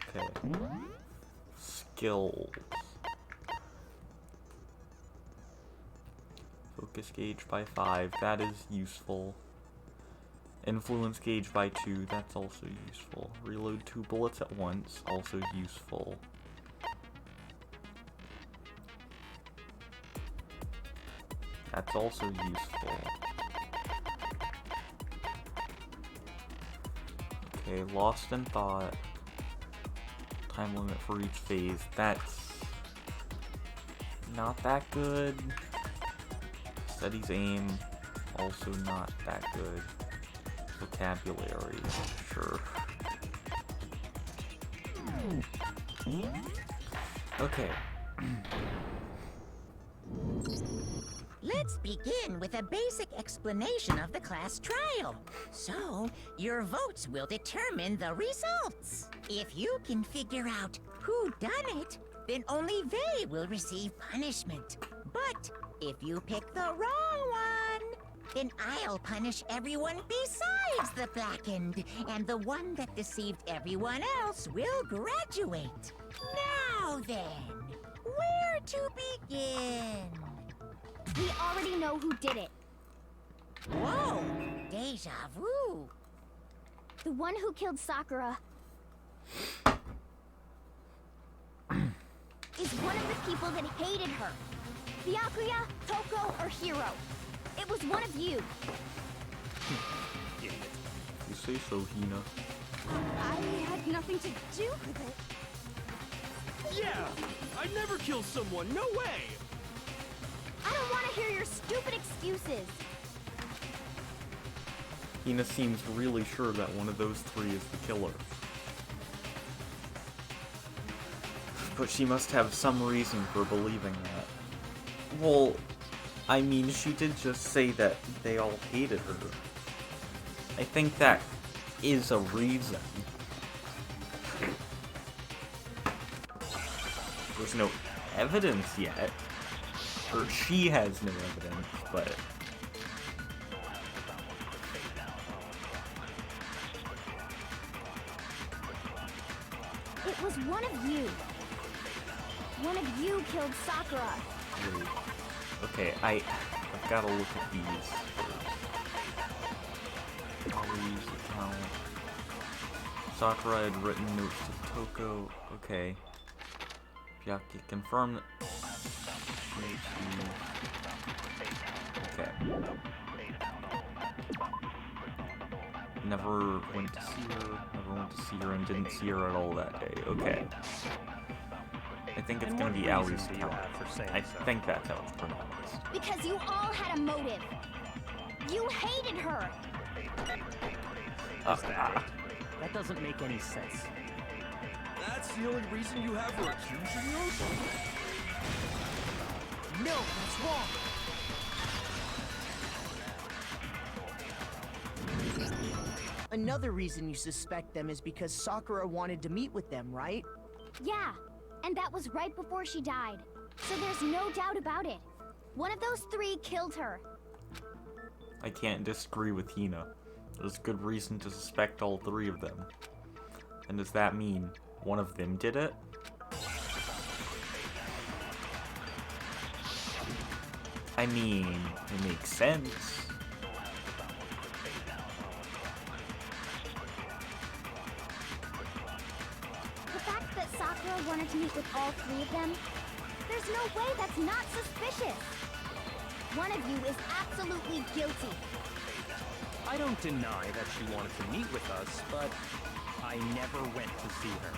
Okay. Skills. Focus gauge by 5, that is useful. Influence gauge by 2, that's also useful. Reload 2 bullets at once, also useful. That's also useful. Okay, lost in thought. Time limit for each phase, that's not that good. Studies aim, also not that good. Vocabulary, sure. Okay. Let's begin with a basic explanation of the class trial. So, your votes will determine the results. If you can figure out who done it, then only they will receive punishment. But if you pick the wrong one, then I'll punish everyone besides the blackened, and the one that deceived everyone else will graduate. Now then, where to begin? We already know who did it. Whoa! Deja vu! The one who killed Sakura is one of the people that hated her. Byakuya, Toko, or Hiro. It was one of you. You say so, Hina. I had nothing to do with it. Yeah! I'd never kill someone, no way! I don't want to hear your stupid excuses. Hina seems really sure that one of those 3 is the killer. But she must have some reason for believing that. Well, I mean, she did just say that they all hated her. I think that is a reason. There's no evidence yet. Or she has no evidence, but... It was one of you. One of you killed Sakura. Wait. Okay, I've gotta look at these first. Ollie's account. Sakura had written notes to Toko. Okay. Byakuya confirmed that. Okay. Never went to see her and didn't see her at all that day. Okay. I think it's gonna be Allie's account. I think that's how it's pronounced. Because you all had a motive. You hated her. That doesn't make any sense. That's the only reason you have her accusing you? No, that's wrong. Another reason you suspect them is because Sakura wanted to meet with them, right? Yeah, and that was right before she died. So there's no doubt about it. One of those 3 killed her. I can't disagree with Hina. There's good reason to suspect all 3 of them. And does that mean one of them did it? I mean, it makes sense. The fact that Sakura wanted to meet with all 3 of them, there's no way that's not suspicious. One of you is absolutely guilty. I don't deny that she wanted to meet with us, but I never went to see her.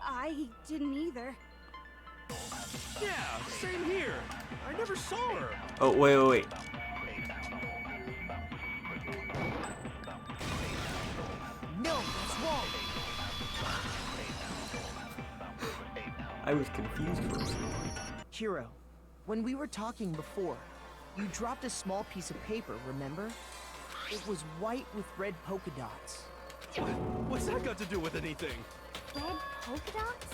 I didn't either. Yeah, same here. I never saw her. Oh, wait. No, that's wrong. I was confused for a second. Hiro, when we were talking before, you dropped a small piece of paper, remember? It was white with red polka dots. What's that got to do with anything? Red polka dots?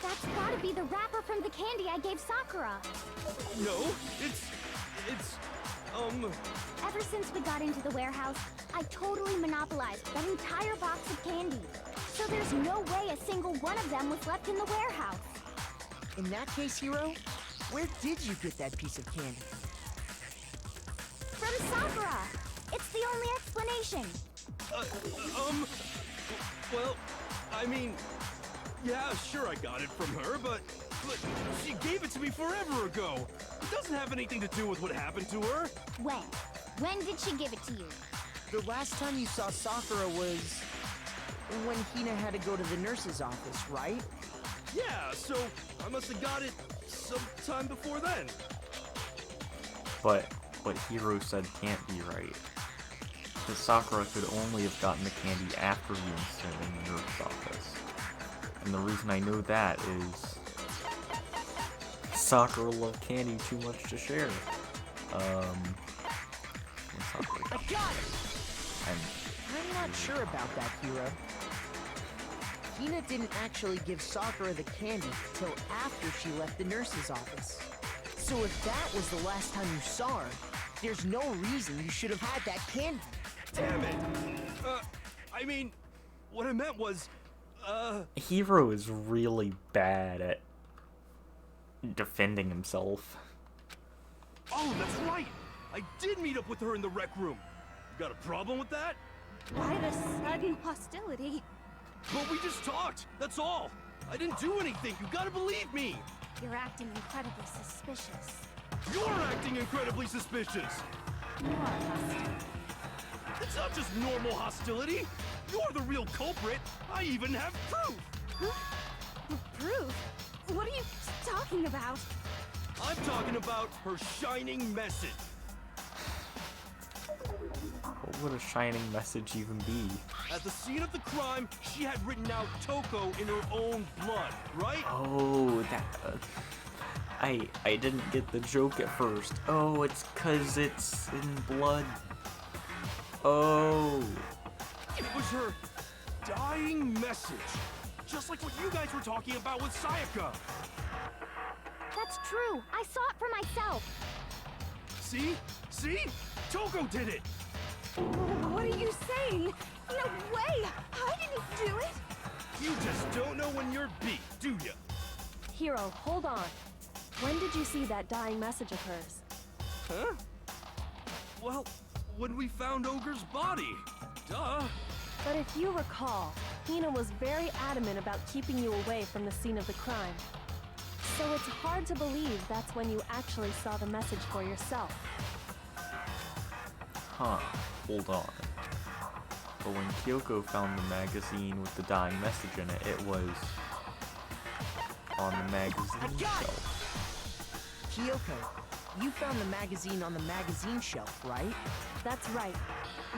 That's gotta be the wrapper from the candy I gave Sakura. No, it's, Ever since we got into the warehouse, I totally monopolized that entire box of candy. So there's no way a single one of them was left in the warehouse. In that case, Hiro, where did you get that piece of candy? From Sakura! It's the only explanation. well, I mean, yeah, sure I got it from her, but she gave it to me forever ago. It doesn't have anything to do with what happened to her. When? When did she give it to you? The last time you saw Sakura was when Hina had to go to the nurse's office, right? Yeah, so I must have got it sometime before then. But what Hiro said can't be right. Because Sakura could only have gotten the candy after the incident in the nurse's office. And the reason I know that is Sakura loved candy too much to share. Sakura I got it! I'm not Hmm. sure about that, Hiro. Hina didn't actually give Sakura the candy till after she left the nurse's office. So if that was the last time you saw her, there's no reason you should have had that candy. Damn it. I mean, what I meant was, Hiro is really bad at defending himself. Oh, that's right! I did meet up with her in the rec room. You got a problem with that? Why the sudden hostility? But we just talked, that's all. I didn't do anything, you gotta believe me! You're acting incredibly suspicious. You're acting incredibly suspicious! You are hostile. It's not just normal hostility! You're the real culprit! I even have proof! Proof? What are you talking about? I'm talking about her shining message. What would a shining message even be? At the scene of the crime, she had written out Toko in her own blood, right? Oh, that... I didn't get the joke at first. Oh, it's 'cause it's in blood. Oh. It was her dying message. Just like what you guys were talking about with Sayaka. That's true. I saw it for myself. See? See? Toko did it! What are you saying? No way! I didn't do it! You just don't know when you're beat, do ya? Hiro, hold on. When did you see that dying message of hers? Huh? Well, when we found Ogre's body. Duh. But if you recall, Hina was very adamant about keeping you away from the scene of the crime. So it's hard to believe that's when you actually saw the message for yourself. Huh. Hold on. But when Kyoko found the magazine with the dying message in it, it was on the magazine shelf. Kyoko, you found the magazine on the magazine shelf, right? That's right.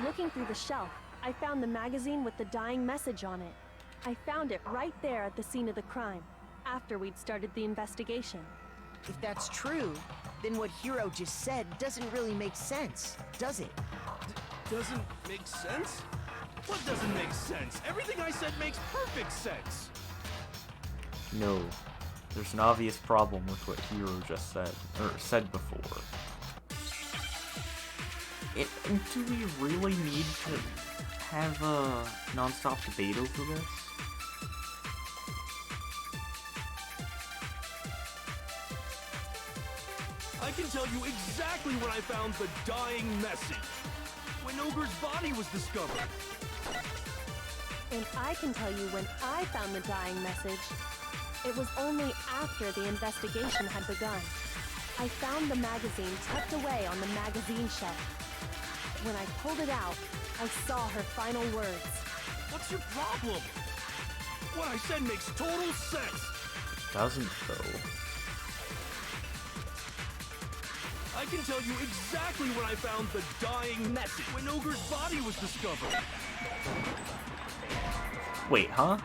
Looking through the shelf, I found the magazine with the dying message on it. I found it right there at the scene of the crime, after we'd started the investigation. If that's true, then what Hiro just said doesn't really make sense, does it? Doesn't make sense? What doesn't make sense? Everything I said makes perfect sense. No. There's an obvious problem with what Hiro just said, or said before. Do we really need to have a non-stop debate over this? I can tell you exactly when I found the dying message. When Ogre's body was discovered. And I can tell you when I found the dying message. It was only after the investigation had begun. I found the magazine tucked away on the magazine shelf. When I pulled it out, I saw her final words. What's your problem? What I said makes total sense. It doesn't, though. I can tell you exactly when I found the dying message. When Ogre's body was discovered. Wait, huh?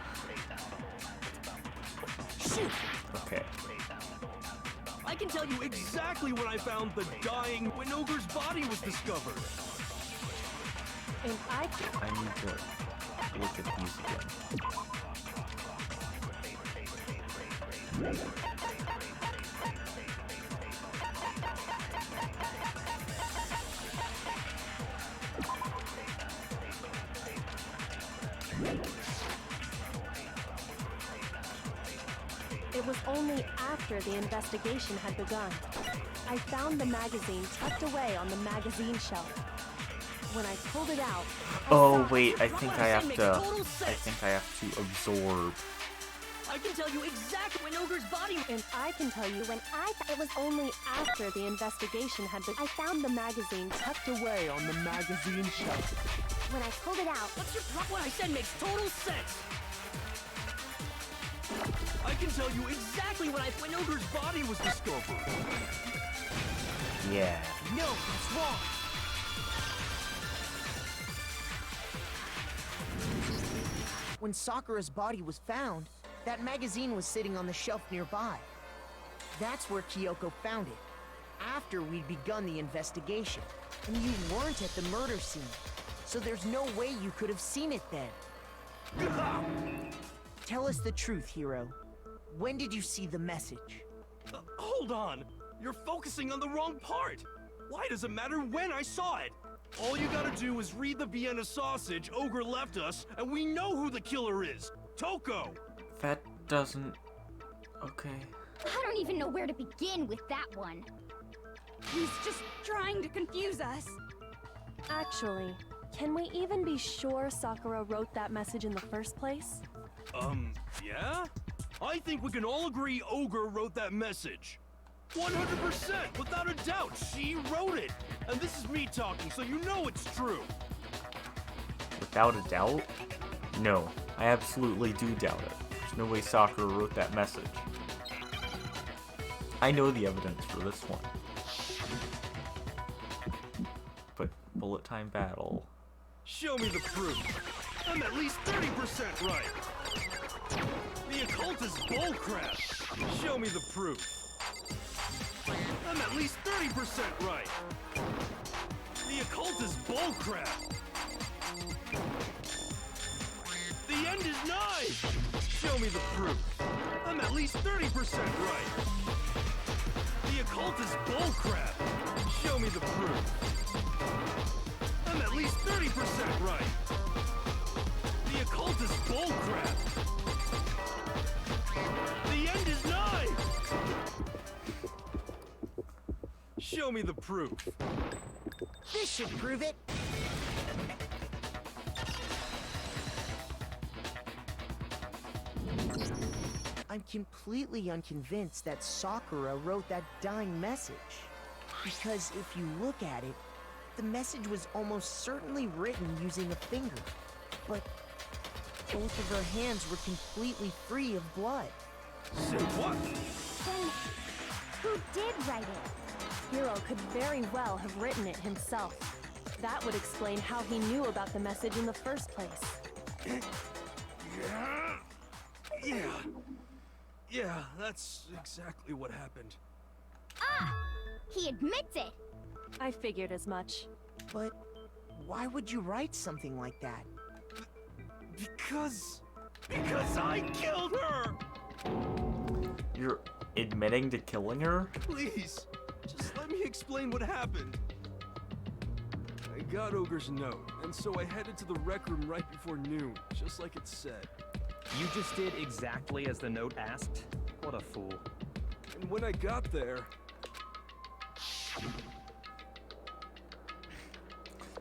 Shoot! Okay. I can tell you exactly when I found the dying... When Ogre's body was discovered. And I need to look at these again. It was only after the investigation had begun. I found the magazine tucked away on the magazine shelf. When I pulled it out, Oh wait, I think I have to. I think I have to absorb. I can tell you exactly when Ogre's body. and I can tell you when it was only after the investigation had begun. I found the magazine tucked away on the magazine shelf. When I pulled it out, What's your What I said makes total sense. I can tell you exactly when Ogre's body was discovered. Yeah. No, that's wrong. When Sakura's body was found, that magazine was sitting on the shelf nearby. That's where Kyoko found it, after we'd begun the investigation. And you weren't at the murder scene, so there's no way you could have seen it then. Tell us the truth, Hiro. When did you see the message? Hold on. You're focusing on the wrong part. Why does it matter when I saw it? All you gotta do is read the Vienna sausage Ogre left us, and we know who the killer is. Toko! That doesn't. Okay. I don't even know where to begin with that one. He's just trying to confuse us. Actually, can we even be sure Sakura wrote that message in the first place? Yeah? I think we can all agree Ogre wrote that message. 100%, without a doubt, she wrote it. And this is me talking, so you know it's true. Without a doubt? No, I absolutely do doubt it. There's no way Sakura wrote that message. I know the evidence for this one. But bullet time battle. Show me the proof. I'm at least 30% right. The occult is bullcrap. Show me the proof. I'm at least 30% right. The occult is bullcrap. The end is nigh. Show me the proof. I'm at least 30% right. The occult is bullcrap. Show me the proof. I'm at least 30% right. The occult is bullcrap. The end is nigh. Show me the proof. This should prove it. I'm completely unconvinced that Sakura wrote that dying message. Because if you look at it, the message was almost certainly written using a finger. But both of her hands were completely free of blood. Say what? Then, who did write it? Hiro could very well have written it himself. That would explain how he knew about the message in the first place. Yeah, that's exactly what happened. Ah! He admits it! I figured as much. But why would you write something like that? Because I killed her! You're admitting to killing her? Please, just let me explain what happened. I got Ogre's note, and so I headed to the rec room right before noon, just like it said. You just did exactly as the note asked? What a fool. And when I got there...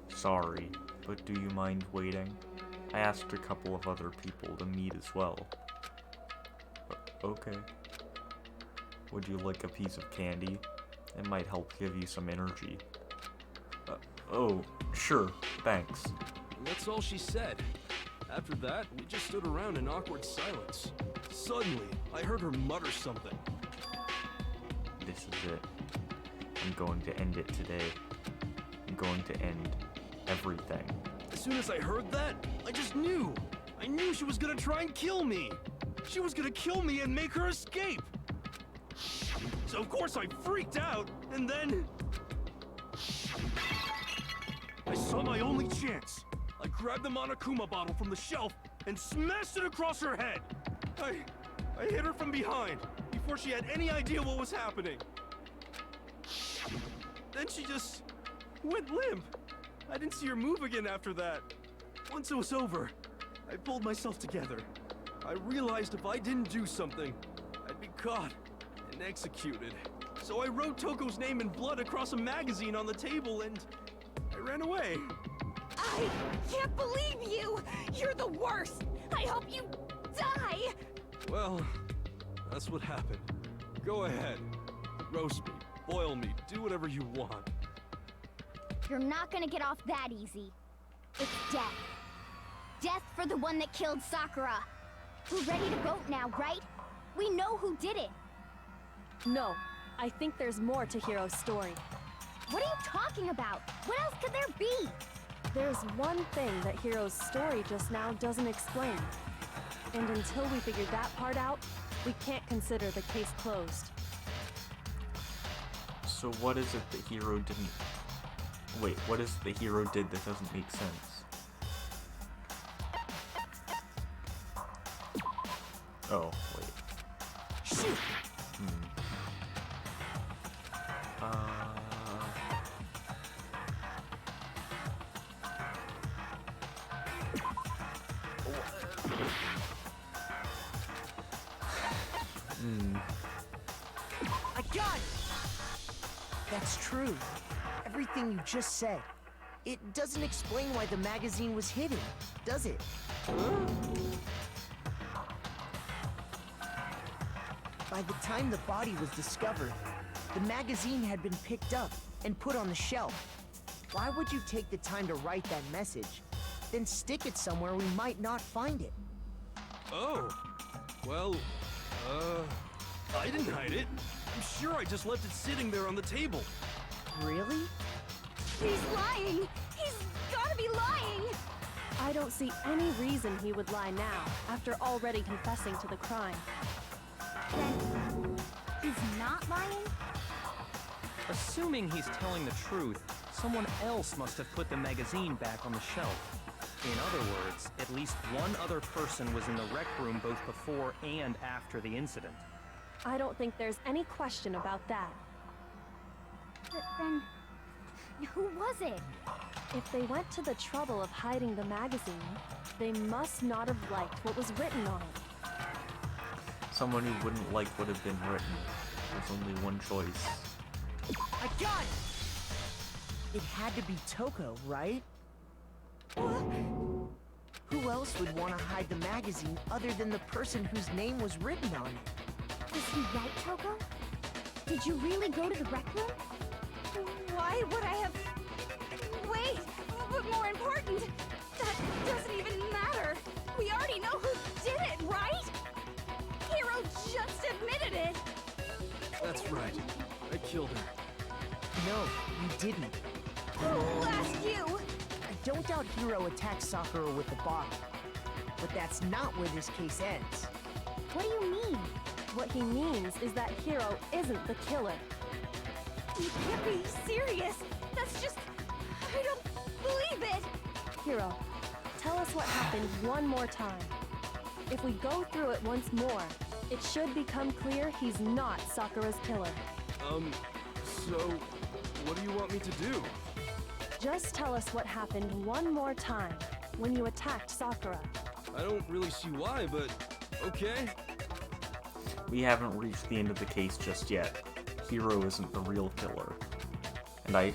Sorry, but do you mind waiting? I asked a couple of other people to meet as well. Okay. Would you like a piece of candy? It might help give you some energy. Oh, sure, thanks. And that's all she said. After that, we just stood around in awkward silence. Suddenly, I heard her mutter something. This is it. I'm going to end it today. I'm going to end everything. As soon as I heard that, I just knew. I knew she was gonna try and kill me. She was gonna kill me and make her escape. So of course I freaked out, and then... I saw my only chance. I grabbed the Monokuma bottle from the shelf and smashed it across her head. I hit her from behind, before she had any idea what was happening. Then she just went limp. I didn't see her move again after that. Once it was over, I pulled myself together. I realized if I didn't do something, I'd be caught and executed. So I wrote Toko's name in blood across a magazine on the table and I ran away. I can't believe you! You're the worst! I hope you die! Well, that's what happened. Go ahead. Roast me, boil me, do whatever you want. You're not gonna get off that easy. It's death. Death for the one that killed Sakura. We're ready to vote now, right? We know who did it. No, I think there's more to Hiro's story. What are you talking about? What else could there be? There's one thing that Hiro's story just now doesn't explain. And until we figure that part out, we can't consider the case closed. So what is it that Hiro didn't... Wait, what is it the hero did that doesn't make sense? Oh, wait. Shoot! I got it! That's true. Everything you just said. It doesn't explain why the magazine was hidden, does it? By the time the body was discovered, the magazine had been picked up and put on the shelf. Why would you take the time to write that message, then stick it somewhere we might not find it? Oh. Well, I didn't hide it. I'm sure I just left it sitting there on the table. Really? He's lying! He's gotta be lying! I don't see any reason he would lie now, after already confessing to the crime. Then he's not lying? Assuming he's telling the truth, someone else must have put the magazine back on the shelf. In other words, at least one other person was in the rec room both before and after the incident. I don't think there's any question about that. But then, who was it? If they went to the trouble of hiding the magazine, they must not have liked what was written on it. Someone who wouldn't like what had been written. There's only one choice. I got it! It had to be Toko, right? Who else would want to hide the magazine other than the person whose name was written on it? Was he right, Toko? Did you really go to the rec room? Why would I have... Wait! But more important, that doesn't even matter! We already know who did it, right? Hiro just admitted it! That's right. I killed her. No, you didn't. Who asked you? I don't doubt Hiro attacked Sakura with the bottle. But that's not where this case ends. What do you mean? What he means is that Hiro isn't the killer. You can't be serious! That's just... I don't believe it! Hiro, tell us what happened one more time. If we go through it once more, it should become clear he's not Sakura's killer. So, what do you want me to do? Just tell us what happened one more time when you attacked Sakura. I don't really see why, but okay. We haven't reached the end of the case just yet. Hiro isn't the real killer. And I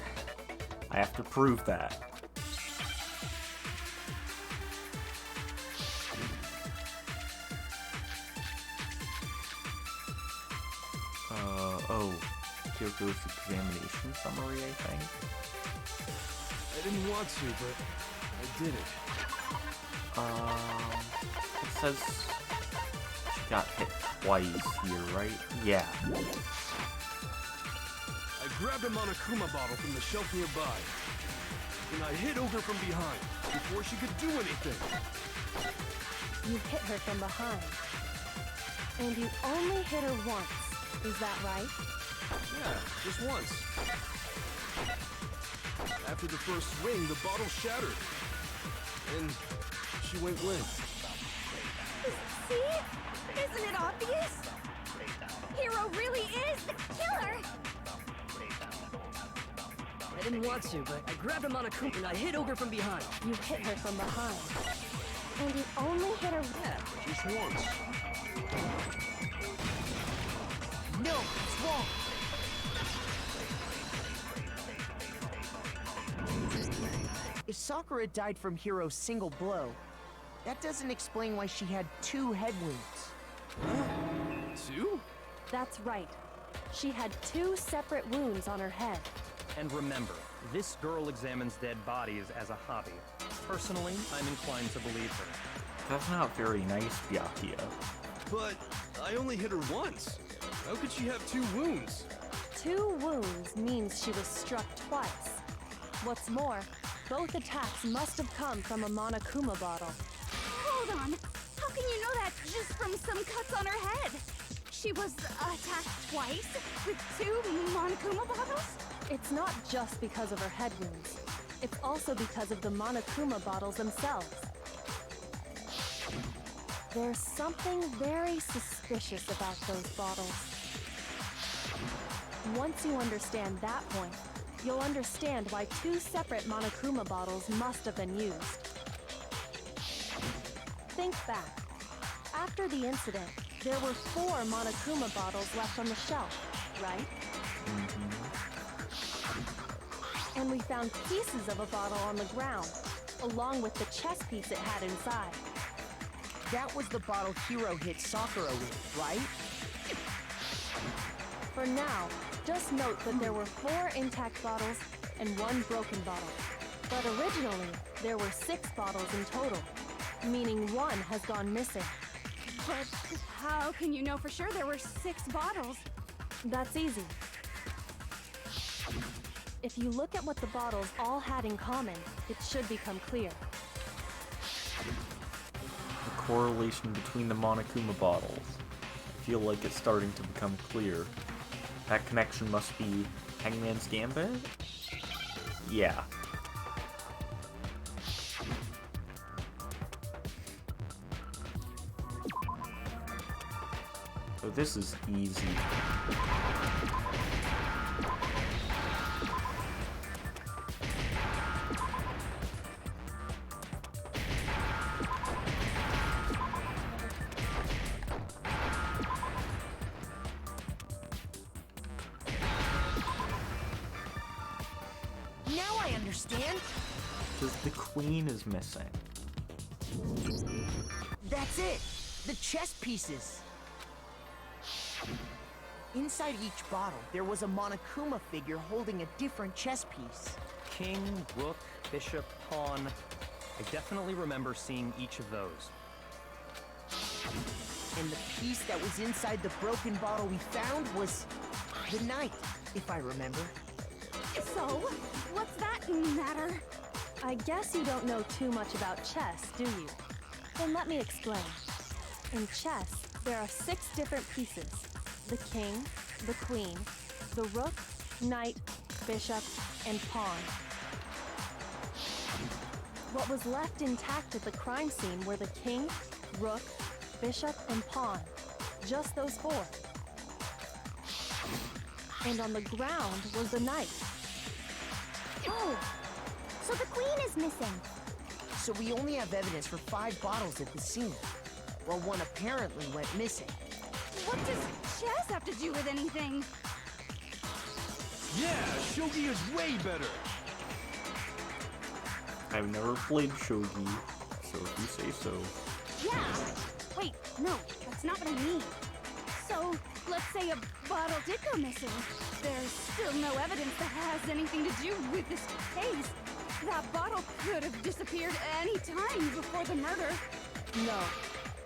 have to prove that. Oh, Kyoko's examination summary, I think. I didn't want to, but I did it. It says she got hit twice here, right? Yeah. I grabbed a Monokuma bottle from the shelf nearby, and I hit Ogre from behind before she could do anything. You hit her from behind. And you only hit her once. Is that right? Yeah, just once. After the first swing, the bottle shattered, and she went limp. See? Isn't it obvious? Hero really is the killer! I didn't want to, but I grabbed him on a coop and I hit Ogre from behind. You hit her from behind. And you only hit her. Yeah, just once. No, it's wrong. If Sakura died from Hiro's single blow, that doesn't explain why she had 2 head wounds. 2? That's right. She had 2 separate wounds on her head. And remember, this girl examines dead bodies as a hobby. Personally, I'm inclined to believe her. That's not very nice, Byakuya. But I only hit her once. How could she have 2 wounds? 2 wounds means she was struck twice. What's more, both attacks must have come from a Monokuma bottle. Hold on. How can you know that just from some cuts on her head? She was attacked twice with 2 Monokuma bottles? It's not just because of her head wounds. It's also because of the Monokuma bottles themselves. There's something very suspicious about those bottles. Once you understand that point, you'll understand why 2 separate Monokuma bottles must have been used. Think back. After the incident, there were 4 Monokuma bottles left on the shelf, right? And we found pieces of a bottle on the ground, along with the chess piece it had inside. That was the bottle Hiro hit Sakura with, right? For now, just note that there were 4 intact bottles and 1 broken bottle. But originally, there were 6 bottles in total, meaning 1 has gone missing. But how can you know for sure there were 6 bottles? That's easy. If you look at what the bottles all had in common, it should become clear. The correlation between the Monokuma bottles. I feel like it's starting to become clear. That connection must be Hangman's Gambit? Yeah. So this is easy. Now I understand. Because the queen is missing. That's it. The chess pieces. Inside each bottle, there was a Monokuma figure holding a different chess piece. King, rook, bishop, pawn. I definitely remember seeing each of those. And the piece that was inside the broken bottle we found was the knight, if I remember. So, what's that matter? I guess you don't know too much about chess, do you? Then let me explain. In chess, there are 6 different pieces. The king, the queen, the rook, knight, bishop, and pawn. What was left intact at the crime scene were the king, rook, bishop, and pawn. Just those 4. And on the ground was the knight. Oh, so the queen is missing. So we only have evidence for 5 bottles at the scene, while 1 apparently went missing. What does chess have to do with anything? Yeah, shogi is way better. I've never played shogi, so if you say so. Yeah. Wait, no, that's not what I mean. So, let's say a bottle did go missing. There's still no evidence that has anything to do with this case. That bottle could have disappeared any time before the murder. No.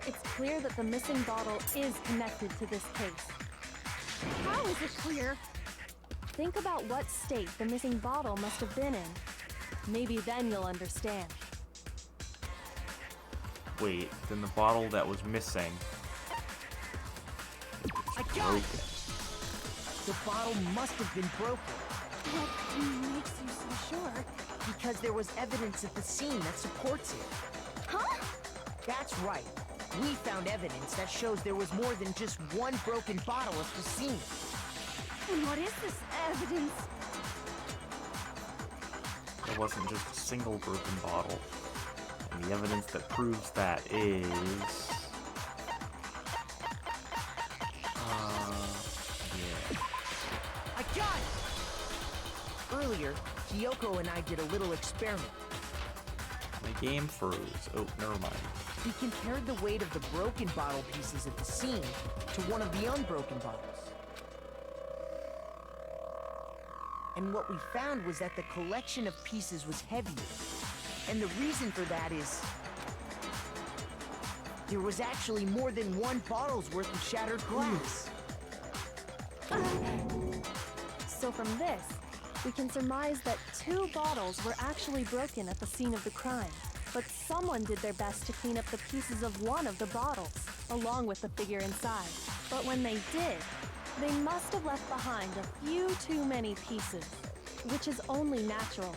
It's clear that the missing bottle is connected to this case. How is it clear? Think about what state the missing bottle must have been in. Maybe then you'll understand. Wait, then the bottle that was missing I got broken. it! The bottle must have been broken, What makes you so sure? because there was evidence at the scene that supports it. Huh? That's right. We found evidence that shows there was more than just one broken bottle at the scene. And what is this evidence? There wasn't just a single broken bottle. And the evidence that proves that is... yeah. I got it! Earlier, Kyoko and I did a little experiment. My game froze. Oh, never mind. We compared the weight of the broken bottle pieces at the scene to one of the unbroken bottles. And what we found was that the collection of pieces was heavier. And the reason for that is... there was actually more than one bottle's worth of shattered glass. So from this, we can surmise that 2 bottles were actually broken at the scene of the crime. But someone did their best to clean up the pieces of one of the bottles, along with the figure inside. But when they did, they must have left behind a few too many pieces, which is only natural.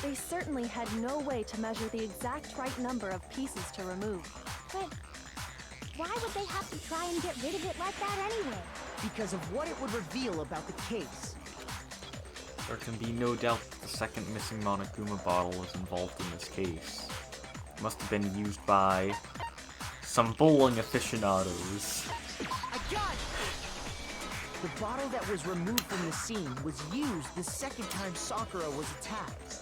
They certainly had no way to measure the exact right number of pieces to remove. But why would they have to try and get rid of it like that anyway? Because of what it would reveal about the case. There can be no doubt that the second missing Monokuma bottle is involved in this case. It must have been used by some bowling aficionados. I got it! The bottle that was removed from the scene was used the second time Sakura was attacked.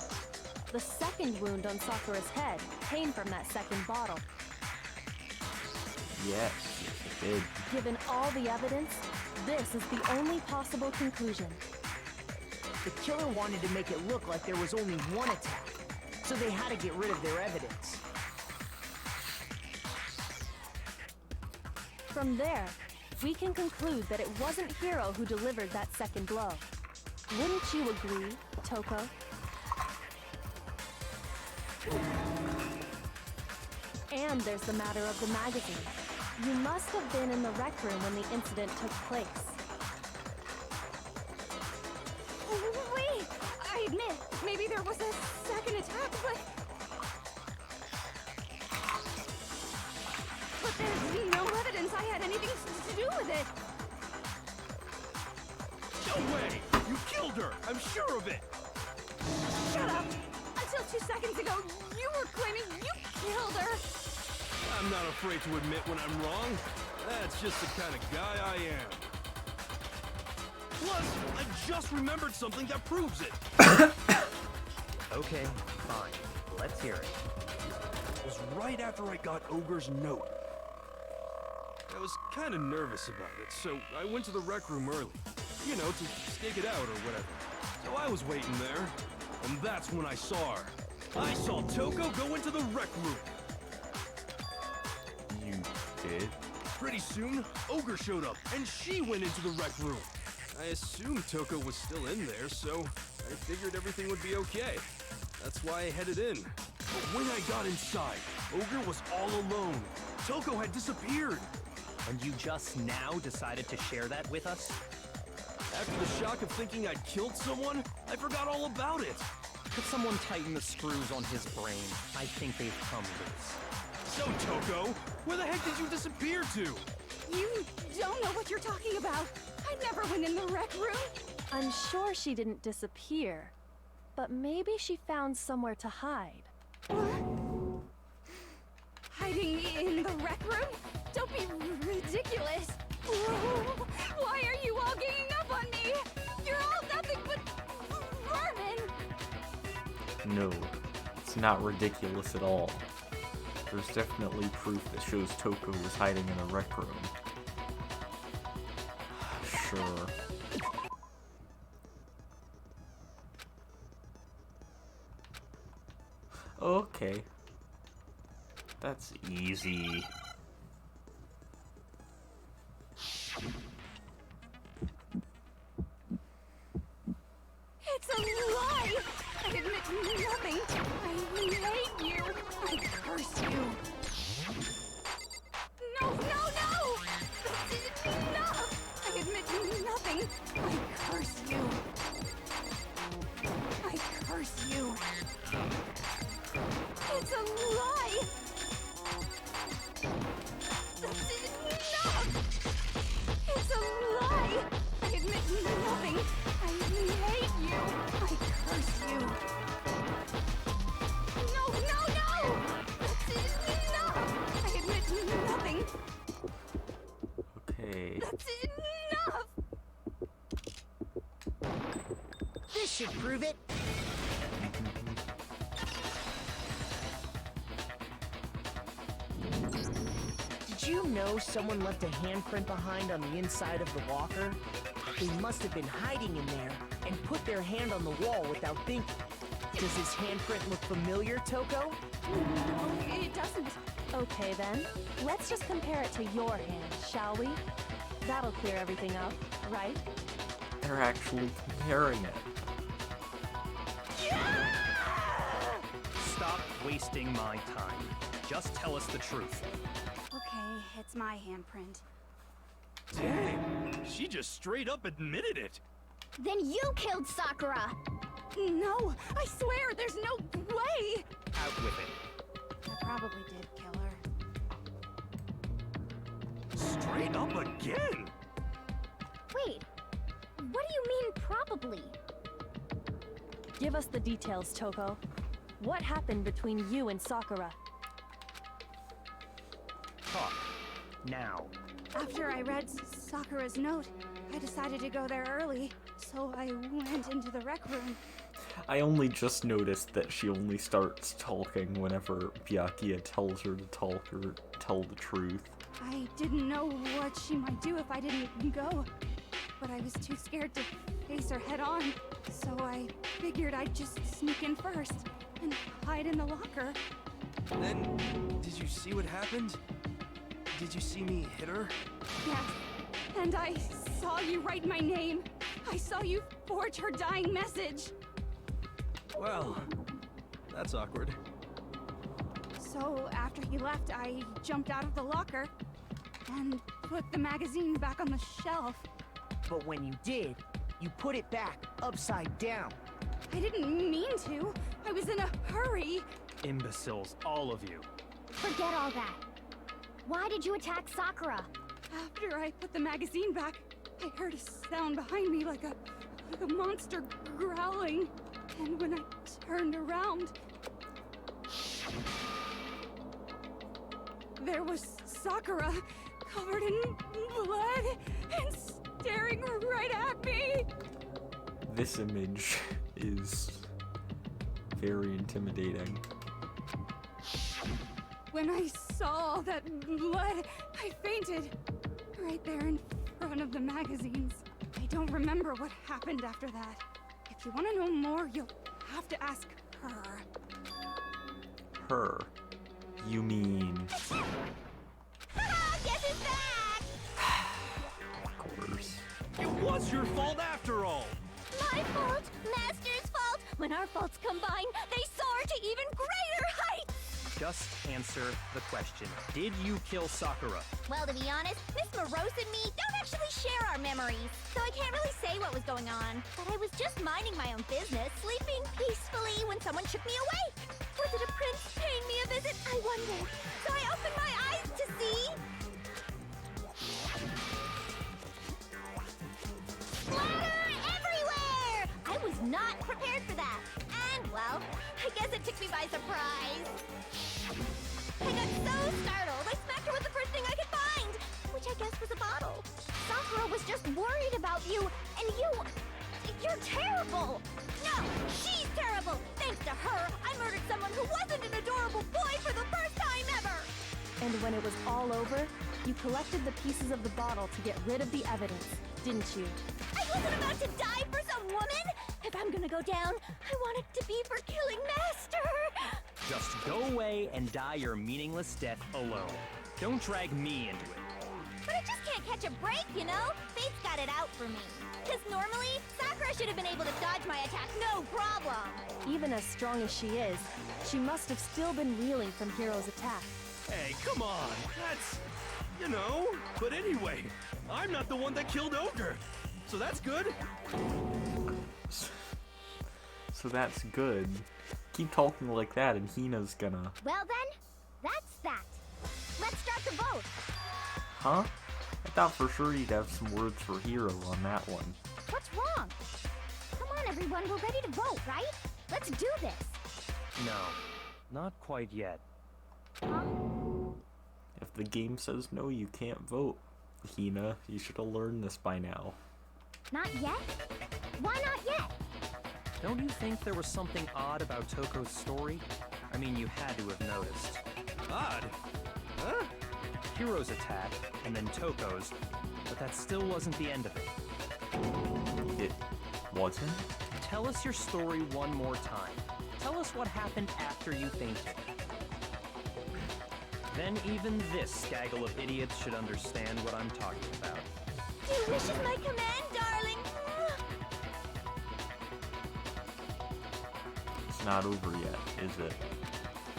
The second wound on Sakura's head came from that second bottle. Yes, it did. Given all the evidence, this is the only possible conclusion. The killer wanted to make it look like there was only one attack, so they had to get rid of their evidence. From there, we can conclude that it wasn't Hiro who delivered that second blow. Wouldn't you agree, Toko? And there's the matter of the magazine. You must have been in the rec room when the incident took place. Wait! I admit, maybe there was a second attack, but there's no evidence I had anything to do with it. No way! You killed her! I'm sure of it! Shut up! Until 2 seconds ago, you were claiming you killed her. I'm not afraid to admit when I'm wrong. That's just the kind of guy I am. Plus, I just remembered something that proves it. Okay, fine. Let's hear it. It was right after I got Ogre's note. I was kind of nervous about it, so I went to the rec room early. You know, to stake it out or whatever. So I was waiting there, and that's when I saw her. I saw Toko go into the rec room. You did? Pretty soon, Ogre showed up, and she went into the rec room. I assumed Toko was still in there, so I figured everything would be okay. That's why I headed in. But when I got inside, Ogre was all alone. Toko had disappeared. And you just now decided to share that with us? After the shock of thinking I'd killed someone, I forgot all about it. Could someone tighten the screws on his brain? I think they've come loose. So, Toko, where the heck did you disappear to? You don't know what you're talking about. I never went in the rec room. I'm sure she didn't disappear, but maybe she found somewhere to hide. What? Hiding in the rec room? Don't be ridiculous. Whoa. Why are you all ganging up on me? You're all nothing but vermin. No, it's not ridiculous at all. There's definitely proof that shows Toko was hiding in a rec room. Sure. Okay. That's easy. It's a lie! I admit nothing. I hate you. I curse you. No, no, no! That's enough! I admit nothing. I curse you. I curse you. It's a lie! should prove it. Did you know someone left a handprint behind on the inside of the locker? They must have been hiding in there and put their hand on the wall without thinking. Does this handprint look familiar, Toko? No, it doesn't. Okay then, let's just compare it to your hand, shall we? That'll clear everything up, right? They're actually comparing it. Stop wasting my time. Just tell us the truth. Okay, it's my handprint. Dang, she just straight up admitted it. Then you killed Sakura! No, I swear, there's no way! Out with it. I probably did kill her. Straight up again. Wait, what do you mean probably? Give us the details, Toko. What happened between you and Sakura? Talk. Now. After I read Sakura's note, I decided to go there early, so I went into the rec room. I only just noticed that she only starts talking whenever Byakuya tells her to talk or tell the truth. I didn't know what she might do if I didn't go, but I was too scared to face her head on, so I figured I'd just sneak in first and hide in the locker. Then, did you see what happened? Did you see me hit her? Yes, and I saw you write my name. I saw you forge her dying message. Well, that's awkward. So after he left, I jumped out of the locker and put the magazine back on the shelf. But when you did, you put it back upside down. I didn't mean to. I was in a hurry. Imbeciles, all of you. Forget all that. Why did you attack Sakura? After I put the magazine back, I heard a sound behind me like a monster growling. And when I turned around, there was Sakura, covered in blood and staring right at me. This image is very intimidating. When I saw all that blood, I fainted. Right there in front of the magazines. I don't remember what happened after that. If you want to know more, you'll have to ask her. Her. You mean... Guess who's back? Of course. It was your fault after all. My fault, Master's fault. When our faults combine, they soar to even greater heights. Just answer the question. Did you kill Sakura? Well, to be honest, Miss Morose and me don't actually share our memories, so I can't really say what was going on. But I was just minding my own business, sleeping peacefully when someone shook me awake. Was it a prince paying me a visit? I wondered. So I opened my eyes to see... splatter everywhere! I was not prepared for that. And, well, I guess it took me by surprise. I got so startled, I smacked her with the first thing I could find, which I guess was a bottle. Sakura was just worried about you, and you're terrible. No, she's terrible. Thanks to her, I murdered someone who wasn't an adorable boy for the first time ever. And when it was all over, you collected the pieces of the bottle to get rid of the evidence, didn't you? I wasn't about to die for some woman. If I'm gonna go down, I want it to be for killing Master. Just go away and die your meaningless death alone. Don't drag me into it. But I just can't catch a break, you know? Fate's got it out for me. Because normally, Sakura should have been able to dodge my attack no problem. Even as strong as she is, she must have still been reeling from Hiro's attack. Hey, come on. That's... you know. But anyway, I'm not the one that killed Ogre. So that's good. So that's good. Keep talking like that and Hina's gonna... Well then, that's that. Let's start the vote. Huh? I thought for sure you'd have some words for Hiro on that one. What's wrong? Come on, everyone, we're ready to vote, right? Let's do this. No, not quite yet. Huh? If the game says no, you can't vote. Hina, you should have learned this by now. Not yet? Why not yet? Don't you think there was something odd about Toko's story? I mean, you had to have noticed. Odd? Huh? Hiro's attack, and then Toko's, but that still wasn't the end of it. It wasn't? Tell us your story one more time. Tell us what happened after you fainted. Then even this gaggle of idiots should understand what I'm talking about. Your wish is my command, darling. It's not over yet, is it?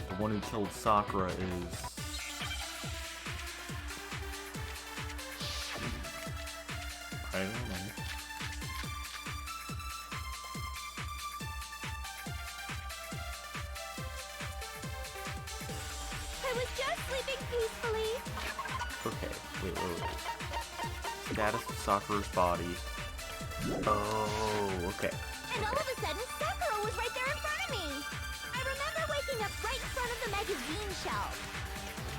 The one who killed Sakura is... I don't know. I was just sleeping peacefully. Okay, wait. Status of Sakura's body. Oh, okay. And all of a sudden, Sakura was right there in front of me. I remember waking up right in front of the magazine shelf.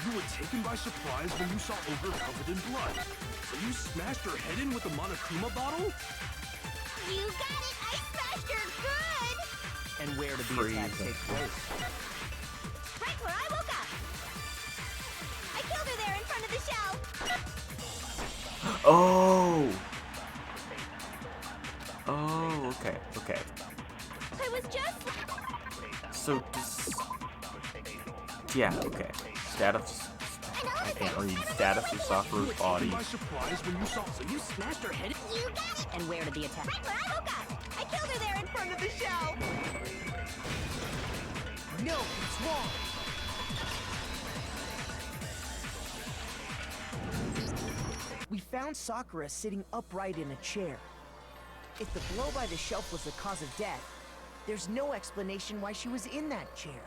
You were taken by surprise when you saw Ogre covered in blood. So you smashed her head in with the Monokuma bottle? You got it! I smashed her good! And where did the attack take place? Right where I woke up. I killed her there in front of the shelf. Oh! Oh, okay. I was just... So, this... Yeah, okay. Status... I can't read. Status of Sakura's body. By surprise when you saw... So you smashed her head? You got it! And where did the attack? Right where I woke up. I killed her there in front of the shelf. No, it's wrong. We found Sakura sitting upright in a chair. If the blow by the shelf was the cause of death, there's no explanation why she was in that chair.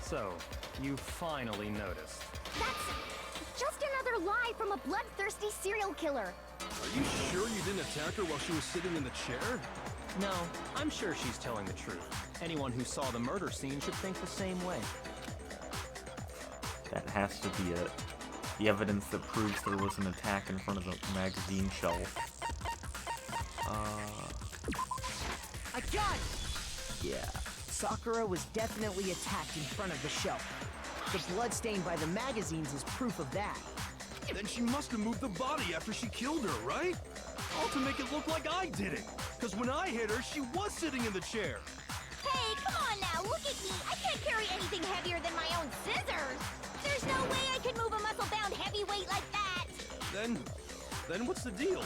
So, you finally noticed. That's just another lie from a bloodthirsty serial killer. Are you sure you didn't attack her while she was sitting in the chair? No, I'm sure she's telling the truth. Anyone who saw the murder scene should think the same way. That has to be it. The evidence that proves there was an attack in front of the magazine shelf. I got it! Yeah. Sakura was definitely attacked in front of the shelf. The blood stain by the magazines is proof of that. Then she must have moved the body after she killed her, right? All to make it look like I did it. Because when I hit her, she was sitting in the chair. Hey, come on now, look at me. I can't carry anything heavier than my own scissors. There's no way I could move a muscle-bound heavyweight like that. Then what's the deal?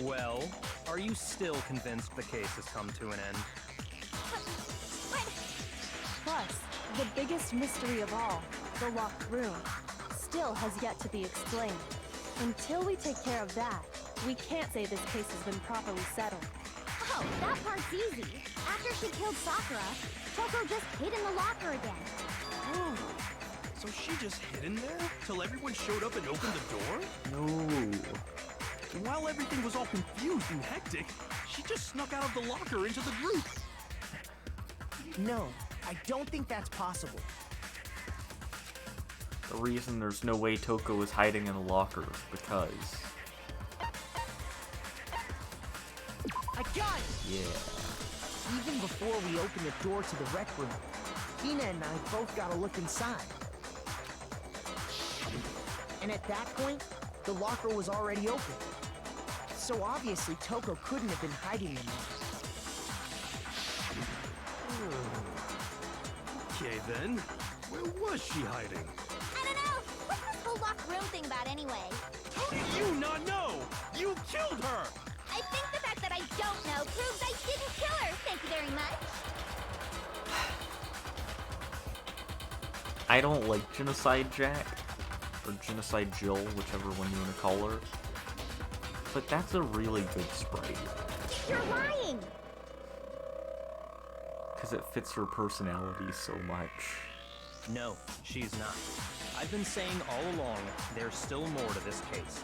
Well, are you still convinced the case has come to an end? But Plus, the biggest mystery of all, the locked room, still has yet to be explained. Until we take care of that, we can't say this case has been properly settled. oh, that part's easy. After she killed Sakura, Toko just hid in the locker again. Oh, so she just hid in there till everyone showed up and opened the door? No. And while everything was all confused and hectic, she just snuck out of the locker into the group. No, I don't think that's possible. The reason there's no way Toko is hiding in the locker is because... I got it! Yeah. Even before we opened the door to the rec room, Hina and I both got a look inside. And at that point, the locker was already open. So obviously Toko couldn't have been hiding in there. Okay then, where was she hiding? I don't know. What's this whole locked room thing about anyway? How do you not know? You killed her! I think the fact that I don't know proves I didn't kill her. Thank you very much. I don't like Genocide Jack, or Genocide Jill, whichever one you want to call her. But that's a really good sprite. You're lying. Because it fits her personality so much. No, she's not. I've been saying all along, there's still more to this case.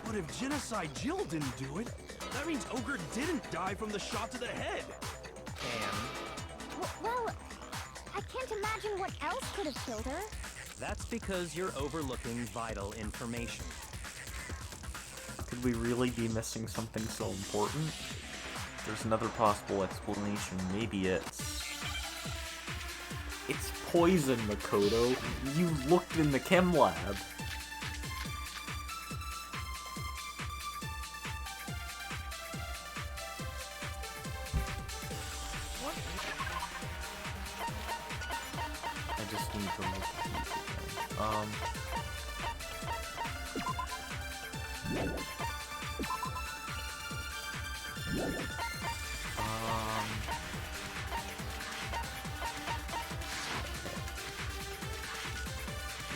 But if Genocide Jill didn't do it, that means Ogre didn't die from the shot to the head. And Well, I can't imagine what else could have killed her. that's because you're overlooking vital information. Could we really be missing something so important? There's another possible explanation. Maybe it's poison, Makoto. You looked in the chem lab. I just need to look at these again.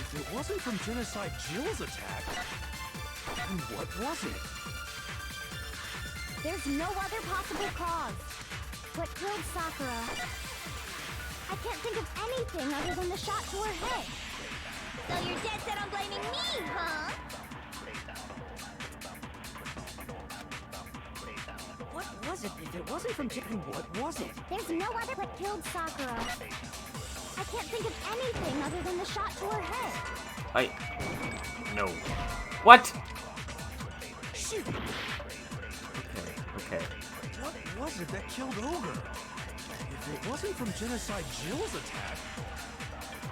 If it wasn't from Genocide Jill's attack, then what was it? There's no other possible cause. What killed Sakura? I can't think of anything other than the shot to her head. So you're dead set on blaming me, huh? What was it? If it wasn't from Chicken, what was it? There's no other what killed Sakura. I can't think of anything other than the shot to her head. No. What? Shoot! Okay. What was it that killed Ogre? If it wasn't from Genocide Jill's attack,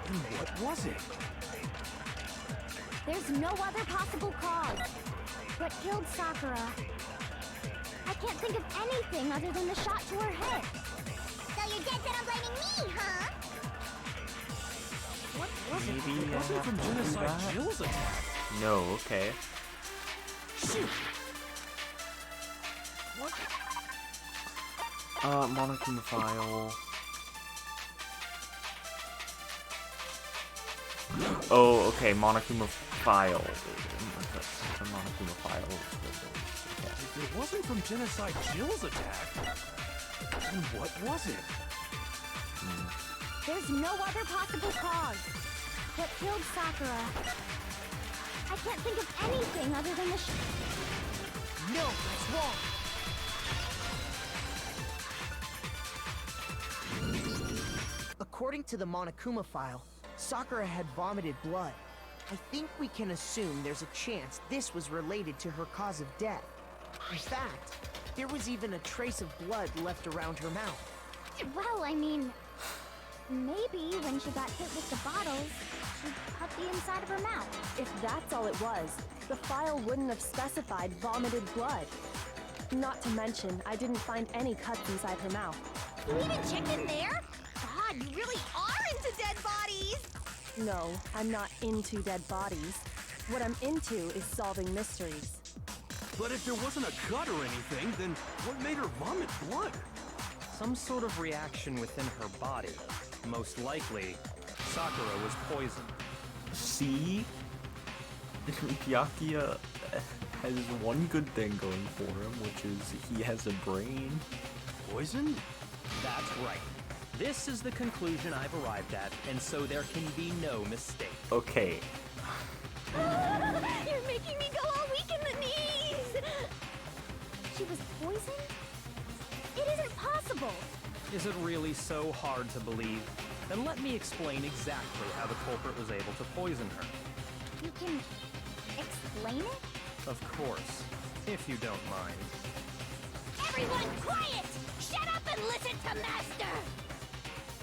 then what was it? There's no other possible cause. What killed Sakura? I can't think of anything other than the shot to her head. So you're dead set on blaming me, huh? What was it? Maybe It wasn't from do Genocide that? Jill's attack. No, okay. Shoot! What? Monokuma file. Oh, okay, Monokuma file. The Monokuma file. Okay. If it wasn't from Genocide Jill's attack, then what was it? There's no other possible cause. What killed Sakura? I can't think of anything other than the No, that's wrong. According to the Monokuma file, Sakura had vomited blood. I think we can assume there's a chance this was related to her cause of death. In fact, there was even a trace of blood left around her mouth. Well, I mean, maybe when she got hit with the bottles, she cut the inside of her mouth. If that's all it was, the file wouldn't have specified vomited blood. Not to mention, I didn't find any cuts inside her mouth. You even checked in there? God, you really are into dead bodies! No, I'm not into dead bodies. What I'm into is solving mysteries. But if there wasn't a cut or anything, then what made her vomit blood? Some sort of reaction within her body. Most likely, Sakura was poisoned. See? Byakuya has one good thing going for him, which is he has a brain. Poison? That's right. This is the conclusion I've arrived at, and so there can be no mistake. Okay. You're making me go all weak in the knees! She was poisoned? It isn't possible! Is it really so hard to believe? Then let me explain exactly how the culprit was able to poison her. You can explain it? Of course, if you don't mind. Everyone quiet! Shut up and listen to Master!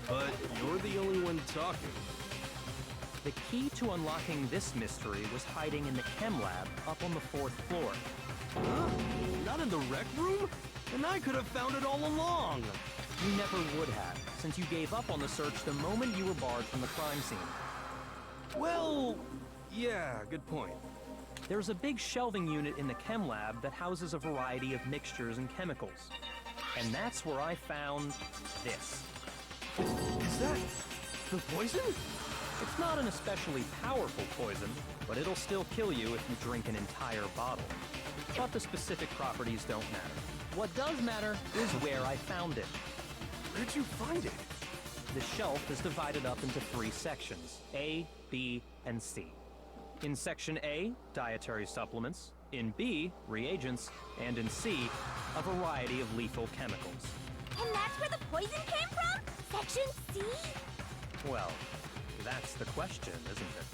But you're the only one talking. The key to unlocking this mystery was hiding in the chem lab up on the 4th floor. Huh? Not in the rec room? And I could have found it all along. You never would have, since you gave up on the search the moment you were barred from the crime scene. Well, yeah, good point. There's a big shelving unit in the chem lab that houses a variety of mixtures and chemicals. And that's where I found this. Is that the poison? It's not an especially powerful poison, but it'll still kill you if you drink an entire bottle. But the specific properties don't matter. What does matter is where I found it. Where'd you find it? The shelf is divided up into 3 sections, A, B, and C. In Section A, dietary supplements. In B, reagents. And in C, a variety of lethal chemicals. And that's where the poison came from? Section C? Well, that's the question, isn't it?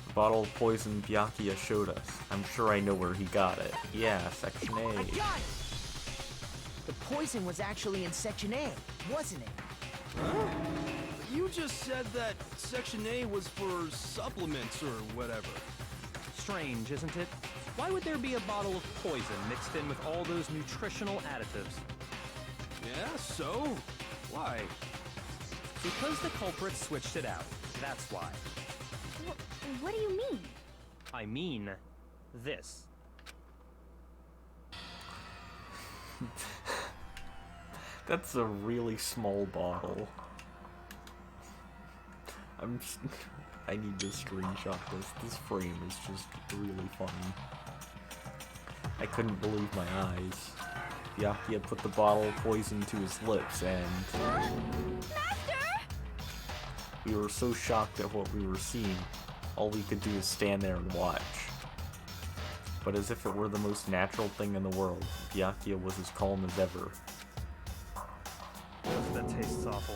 The bottle of poison Byakuya showed us. I'm sure I know where he got it. Yeah, Section A. I got it! poison was actually in Section A, wasn't it? Huh? You just said that Section A was for supplements or whatever. Strange, isn't it? Why would there be a bottle of poison mixed in with all those nutritional additives? Yeah, so? Why? Because the culprit switched it out. That's why. What do you mean? I mean, this. That's a really small bottle. I need to screenshot this. This frame is just really funny. I couldn't believe my eyes. Byakuya put the bottle of poison to his lips and... Master! We were so shocked at what we were seeing, all we could do is stand there and watch. But as if it were the most natural thing in the world, Byakuya was as calm as ever. That tastes awful.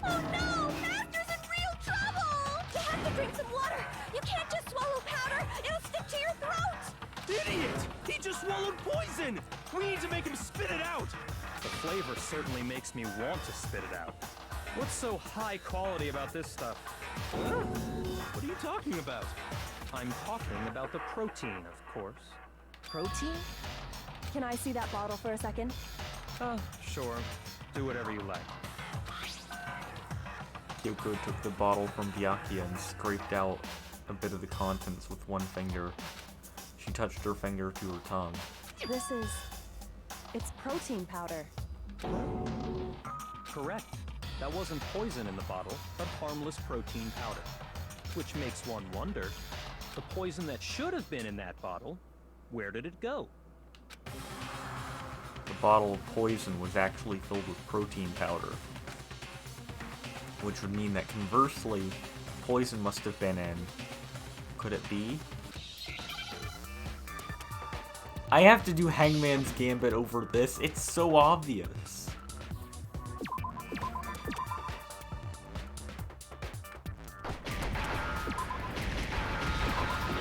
Oh no! Master's in real trouble! You have to drink some water! You can't just swallow powder! It'll stick to your throat! Idiot! He just swallowed poison! We need to make him spit it out! The flavor certainly makes me want to spit it out. What's so high quality about this stuff? Huh? What are you talking about? I'm talking about the protein, of course. Protein? Can I see that bottle for a second? Sure. Do whatever you like. Kyoko took the bottle from Byakuya and scraped out a bit of the contents with one finger. She touched her finger to her tongue. It's protein powder. Correct. That wasn't poison in the bottle, but harmless protein powder. Which makes one wonder, the poison that should have been in that bottle, where did it go? The bottle of poison was actually filled with protein powder. Which would mean that conversely, poison must have been in... Could it be? I have to do Hangman's Gambit over this. It's so obvious.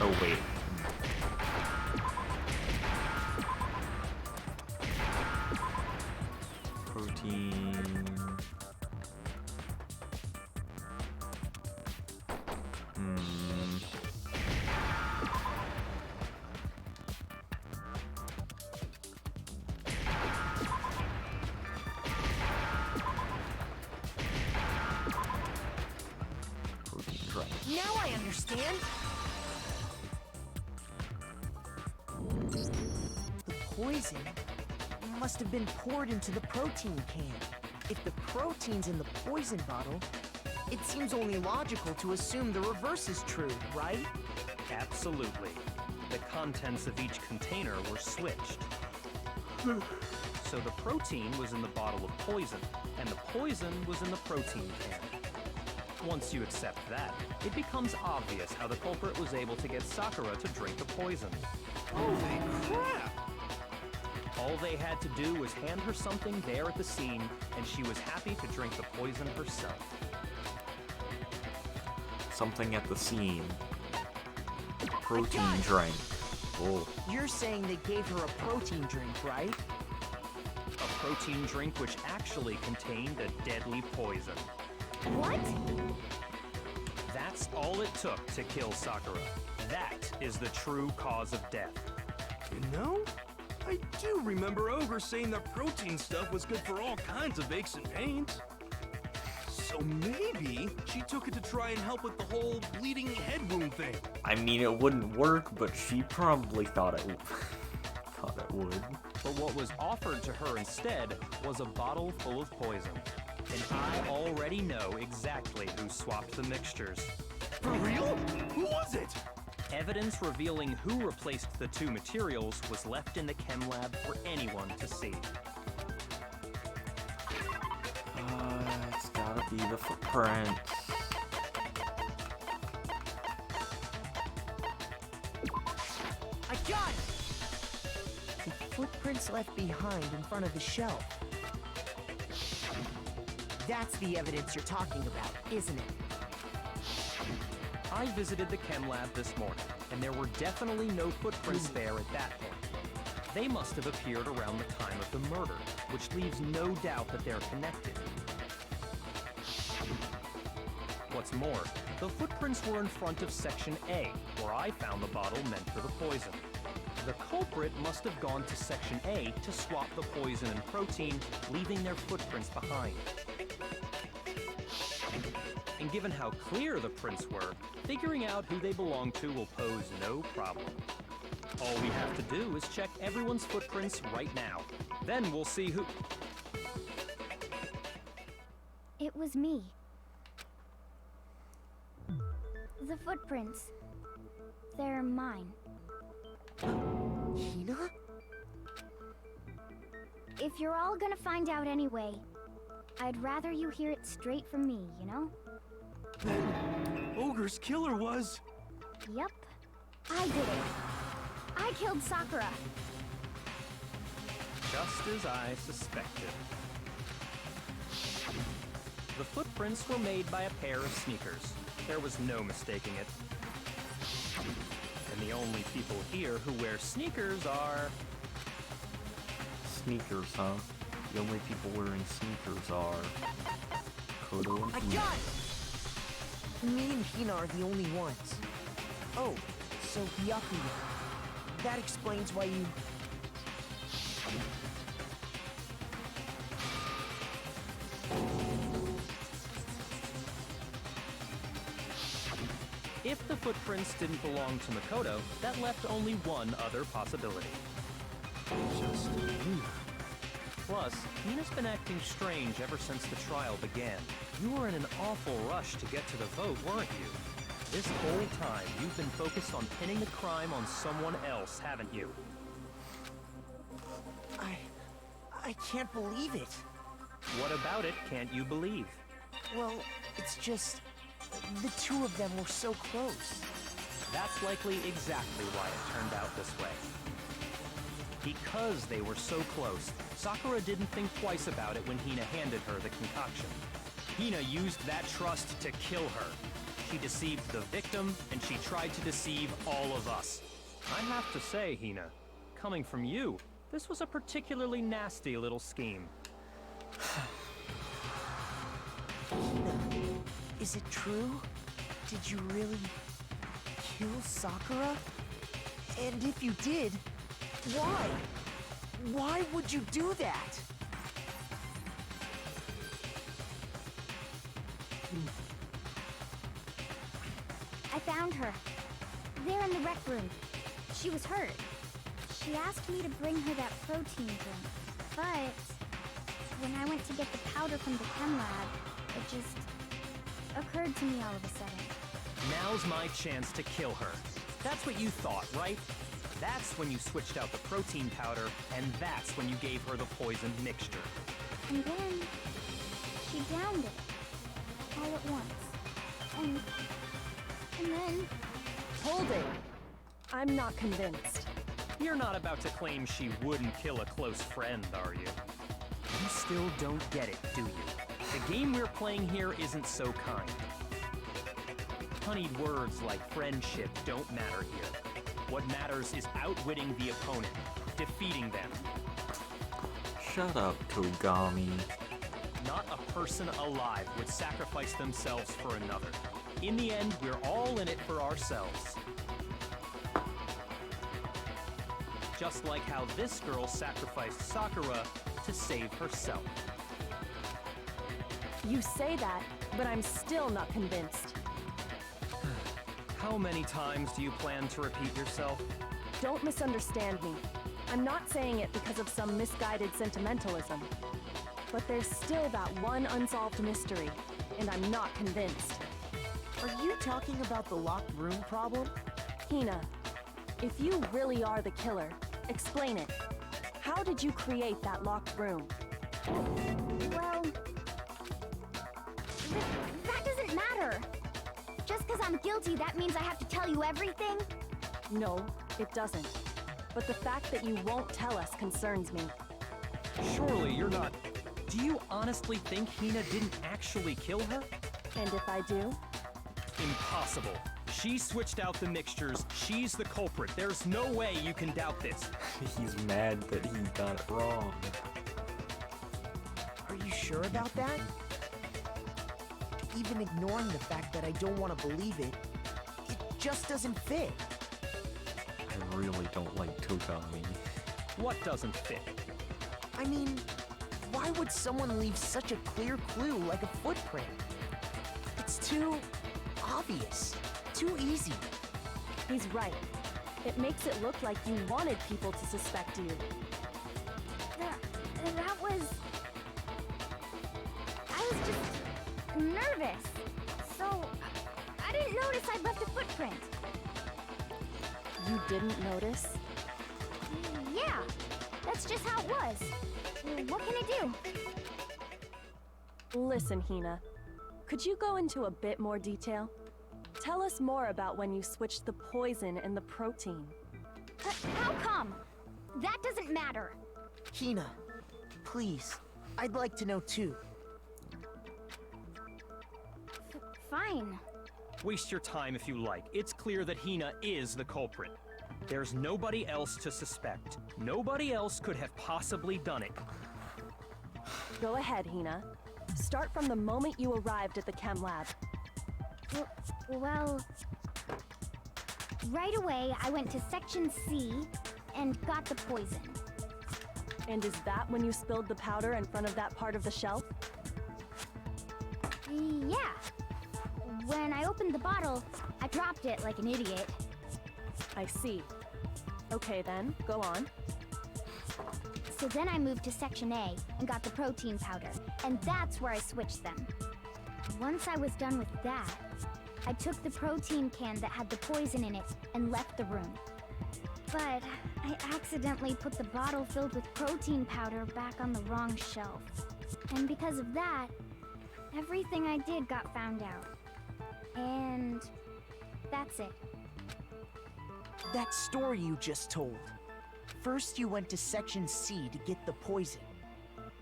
Oh, wait. Protein... Now I understand. The poison must have been poured into the protein can. If the protein's in the poison bottle, it seems only logical to assume the reverse is true, right? Absolutely. The contents of each container were switched. So the protein was in the bottle of poison, and the poison was in the protein can. Once you accept that, it becomes obvious how the culprit was able to get Sakura to drink the poison. Holy crap! All they had to do was hand her something there at the scene, and she was happy to drink the poison herself. Something at the scene. Protein drink. Oh. You're saying they gave her a protein drink, right? A protein drink which actually contained a deadly poison. What? That's all it took to kill Sakura. That is the true cause of death. You know, I do remember Ogre saying that protein stuff was good for all kinds of aches and pains. So maybe she took it to try and help with the whole bleeding head wound thing. I mean, it wouldn't work, but she probably thought it would. But what was offered to her instead was a bottle full of poison. And I already know exactly who swapped the mixtures. For real? Who was it? Evidence revealing who replaced the two materials was left in the chem lab for anyone to see. It's gotta be the footprint. I got it! The footprints left behind in front of the shelf. That's the evidence you're talking about, isn't it? I visited the chem lab this morning, and there were definitely no footprints there at that point. They must have appeared around the time of the murder, which leaves no doubt that they're connected. What's more, the footprints were in front of Section A, where I found the bottle meant for the poison. The culprit must have gone to Section A to swap the poison and protein, leaving their footprints behind. And given how clear the prints were, figuring out who they belong to will pose no problem. All we have to do is check everyone's footprints right now. Then we'll see who... It was me. The footprints. They're mine. Hina? If you're all gonna find out anyway, I'd rather you hear it straight from me, you know? Ogre's killer was... Yep. I did it. I killed Sakura. Just as I suspected. The footprints were made by a pair of sneakers. There was no mistaking it. And the only people here who wear sneakers are... Sneakers, huh? The only people wearing sneakers are... Kodo and I Hina. got it! Me and Hina are the only ones. Oh, so Byakuya. That explains why you... If the footprints didn't belong to Makoto, that left only one other possibility. Just Hina. Plus, Hina's been acting strange ever since the trial began. You were in an awful rush to get to the vote, weren't you? This whole time, you've been focused on pinning the crime on someone else, haven't you? I can't believe it. What about it can't you believe? Well, it's just... the two of them were so close. That's likely exactly why it turned out this way. Because they were so close, Sakura didn't think twice about it when Hina handed her the concoction. Hina used that trust to kill her. She deceived the victim, and she tried to deceive all of us. I have to say, Hina, coming from you, this was a particularly nasty little scheme. Hina, is it true? Did you really kill Sakura? And if you did, why? Why would you do that? I found her. There in the rec room. She was hurt. She asked me to bring her that protein drink. But when I went to get the powder from the chem lab, it just occurred to me all of a sudden. Now's my chance to kill her. That's what you thought, right? That's when you switched out the protein powder, and that's when you gave her the poisoned mixture. And then she downed it all at once. And then Hold it! I'm not convinced. You're not about to claim she wouldn't kill a close friend, are you? You still don't get it, do you? The game we're playing here isn't so kind. Honeyed words like friendship don't matter here. What matters is outwitting the opponent, defeating them. Shut up, Togami. Not a person alive would sacrifice themselves for another. In the end, we're all in it for ourselves. Just like how this girl sacrificed Sakura to save herself. You say that, but I'm still not convinced. How many times do you plan to repeat yourself? Don't misunderstand me. I'm not saying it because of some misguided sentimentalism. But there's still that one unsolved mystery, and I'm not convinced. Are you talking about the locked room problem? Hina, if you really are the killer, explain it. How did you create that locked room? well, that doesn't matter. Just because I'm guilty, that means I have to tell you everything? No, it doesn't. But the fact that you won't tell us concerns me. Surely you're not... Do you honestly think Hina didn't actually kill her? And if I do? Impossible. She switched out the mixtures. She's the culprit. There's no way you can doubt this. He's mad that he got it wrong. Are you sure about that? Even ignoring the fact that I don't want to believe it, it just doesn't fit. I really don't like Togami. What doesn't fit? I mean, why would someone leave such a clear clue like a footprint? It's too obvious, too easy. He's right. It makes it look like you wanted people to suspect you. That was... I was just nervous. So, I didn't notice I'd left a footprint. You didn't notice? Yeah, that's just how it was. What can I do? Listen, Hina. Could you go into a bit more detail? Tell us more about when you switched the poison and the protein. How come? That doesn't matter. Hina, please, I'd like to know too. Fine. Waste your time if you like. It's clear that Hina is the culprit. There's nobody else to suspect. Nobody else could have possibly done it. Go ahead, Hina. Start from the moment you arrived at the chem lab. Well, right away I went to Section C and got the poison. And is that when you spilled the powder in front of that part of the shelf? Yeah. When I opened the bottle, I dropped it like an idiot. I see. Okay then, go on. So then I moved to Section A and got the protein powder, and that's where I switched them. Once I was done with that, I took the protein can that had the poison in it and left the room. But I accidentally put the bottle filled with protein powder back on the wrong shelf. And because of that, everything I did got found out. And that's it. That story you just told. First you went to Section C to get the poison.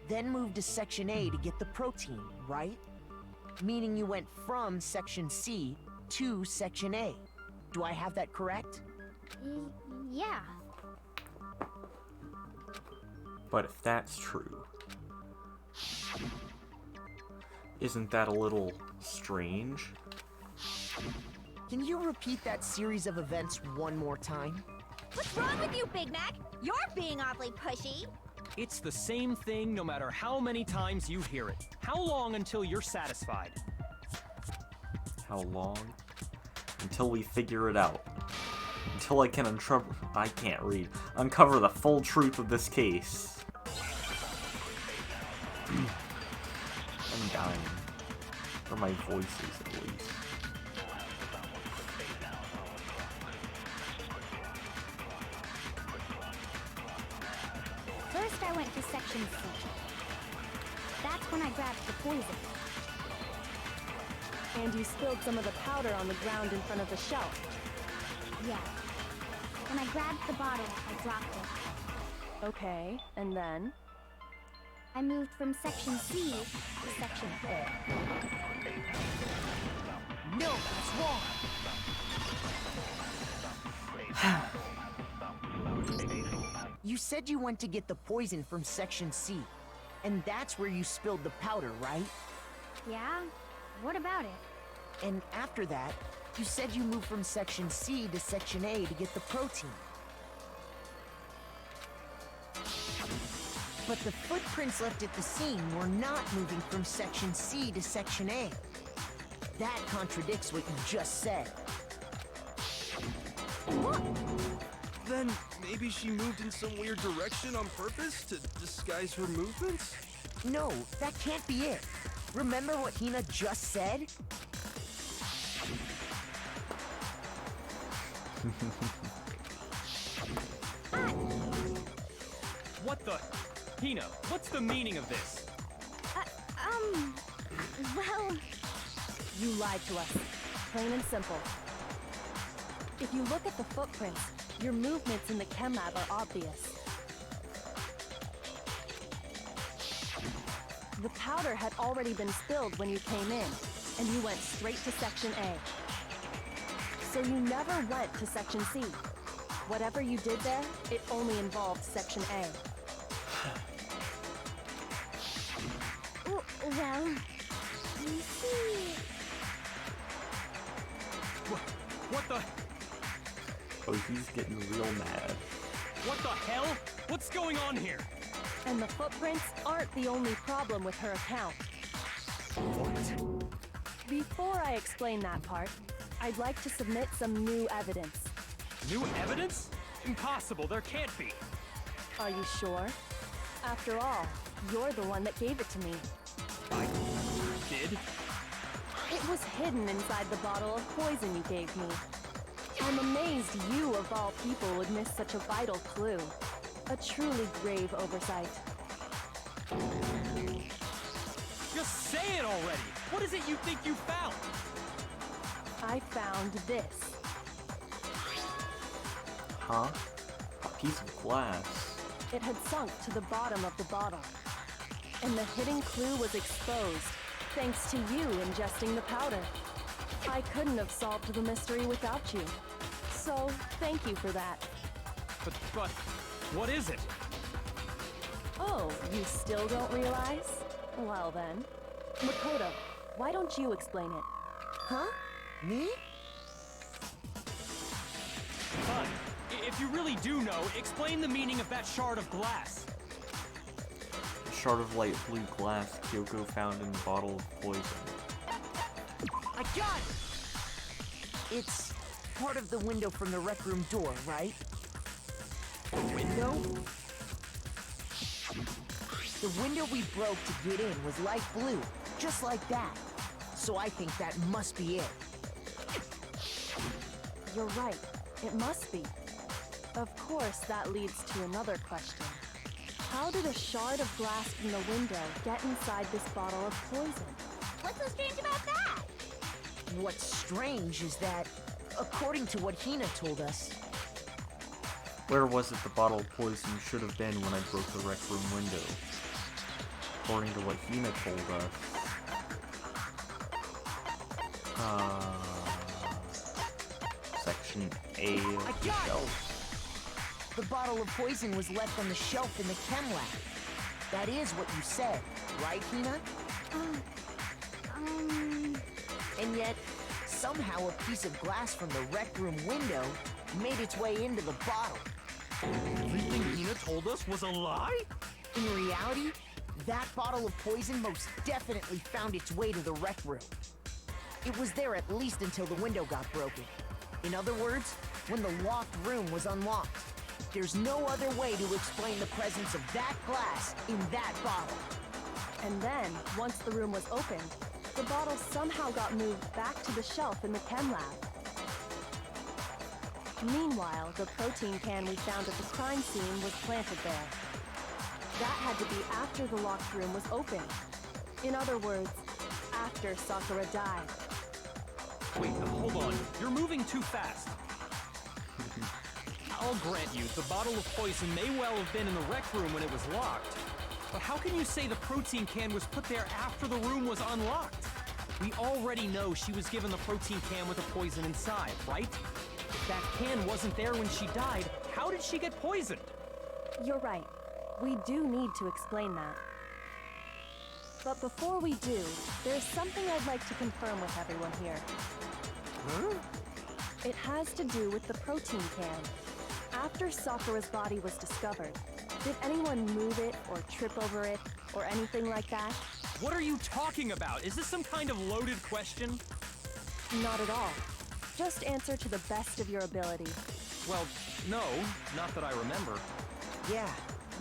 Then moved to Section A to get the protein, right? Meaning you went from Section C to Section A. Do I have that correct? Yeah. But if that's true, isn't that a little strange? Can you repeat that series of events one more time? What's wrong with you, Big Mac? You're being awfully pushy. It's the same thing no matter how many times you hear it. How long until you're satisfied? How long? Until we figure it out. Until I can uncover the full truth of this case. I'm dying. Or my voice is, at least. First I went to Section C. That's when I grabbed the poison. And you spilled some of the powder on the ground in front of the shelf. Yeah. When I grabbed the bottle, I dropped it. Okay, and then? I moved from Section C to Section A. No, that's wrong! You said you went to get the poison from Section C, and that's where you spilled the powder, right? Yeah? What about it? And after that, you said you moved from Section C to Section A to get the protein. But the footprints left at the scene were not moving from Section C to Section A. That contradicts what you just said. Then maybe she moved in some weird direction on purpose to disguise her movements? No, that can't be it. Remember what Hina just said? What the? Hina, what's the meaning of this? Well... You lied to us. Plain and simple. If you look at the footprints, your movements in the chem lab are obvious. The powder had already been spilled when you came in, and you went straight to Section A. So you never went to Section C. Whatever you did there, it only involved Section A. Well, you see... What the? Oh, he's getting real mad. What the hell? What's going on here? And the footprints aren't the only problem with her account. What? Before I explain that part, I'd like to submit some new evidence. New evidence? Impossible, there can't be. Are you sure? After all, you're the one that gave it to me. I did? It was hidden inside the bottle of poison you gave me. I'm amazed you, of all people, would miss such a vital clue. A truly grave oversight. Just say it already! What is it you think you found? I found this. Huh? A piece of glass. It had sunk to the bottom of the bottle. And the hidden clue was exposed, thanks to you ingesting the powder. I couldn't have solved the mystery without you. So, thank you for that. But, what is it? Oh, you still don't realize? Well then. Makoto, why don't you explain it? Huh? Me? Fine. If you really do know, explain the meaning of that shard of glass. A shard of light blue glass Kyoko found in the bottle of poison. I got it! It's part of the window from the rec room door, right? The window? The window we broke to get in was light blue, just like that. So I think that must be it. You're right. It must be. Of course, that leads to another question. How did a shard of glass from the window get inside this bottle of poison? What's so strange about that? What's strange is that, according to what Hina told us, Where was it the bottle of poison should have been when I broke the rec room window? According to what Hina told us. Section A of I the got it! shelf. The bottle of poison was left on the shelf in the chem lab. That is what you said, right, Hina? And yet, somehow a piece of glass from the rec room window made its way into the bottle. Everything Hina told us was a lie? In reality, that bottle of poison most definitely found its way to the rec room. It was there at least until the window got broken. In other words, when the locked room was unlocked. There's no other way to explain the presence of that glass in that bottle. And then, once the room was opened, the bottle somehow got moved back to the shelf in the chem lab. Meanwhile, the protein can we found at the crime scene was planted there. That had to be after the locked room was opened. In other words, after Sakura died. Wait, hold on. You're moving too fast. I'll grant you, the bottle of poison may well have been in the rec room when it was locked. But how can you say the protein can was put there after the room was unlocked? We already know she was given the protein can with the poison inside, right? If that can wasn't there when she died, how did she get poisoned? You're right. We do need to explain that. But before we do, there's something I'd like to confirm with everyone here. Huh? It has to do with the protein can. After Sakura's body was discovered, did anyone move it or trip over it or anything like that? What are you talking about? Is this some kind of loaded question? Not at all. Just answer to the best of your ability. Well, no, not that I remember. Yeah,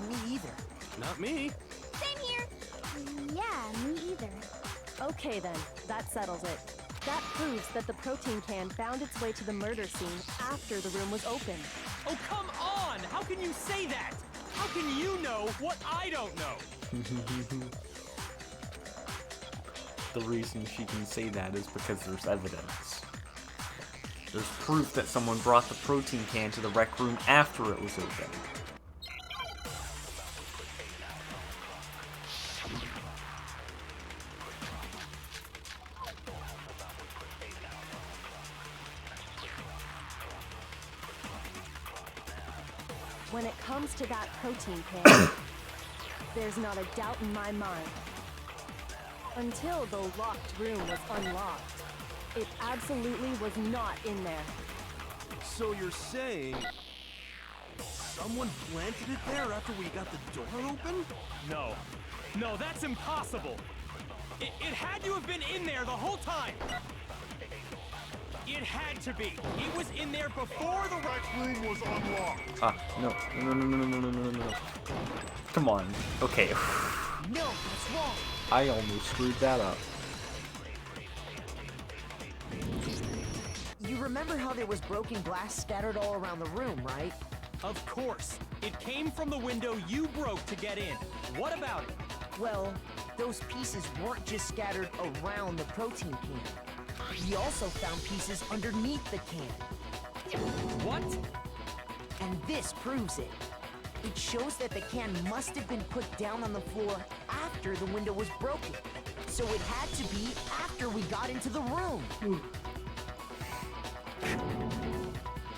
me either. Not me. Same here. Yeah, me either. Okay then, that settles it. That proves that the protein can found its way to the murder scene after the room was opened. Oh, come on! How can you say that? How can you know what I don't know? The reason she can say that is because there's evidence. There's proof that someone brought the protein can to the rec room after it was opened. When it comes to that protein can, there's not a doubt in my mind. Until the locked room was unlocked, it absolutely was not in there. So you're saying someone planted it there after we got the door open? No. No, that's impossible. It had to have been in there the whole time. It had to be. It was in there before the rec room was unlocked. Ah, no. No. Come on. Okay. No, that's wrong. I almost screwed that up. You remember how there was broken glass scattered all around the room, right? Of course. It came from the window you broke to get in. What about it? Well, those pieces weren't just scattered around the protein can. We also found pieces underneath the can. What? And this proves it. It shows that the can must have been put down on the floor after the window was broken. So it had to be after we got into the room.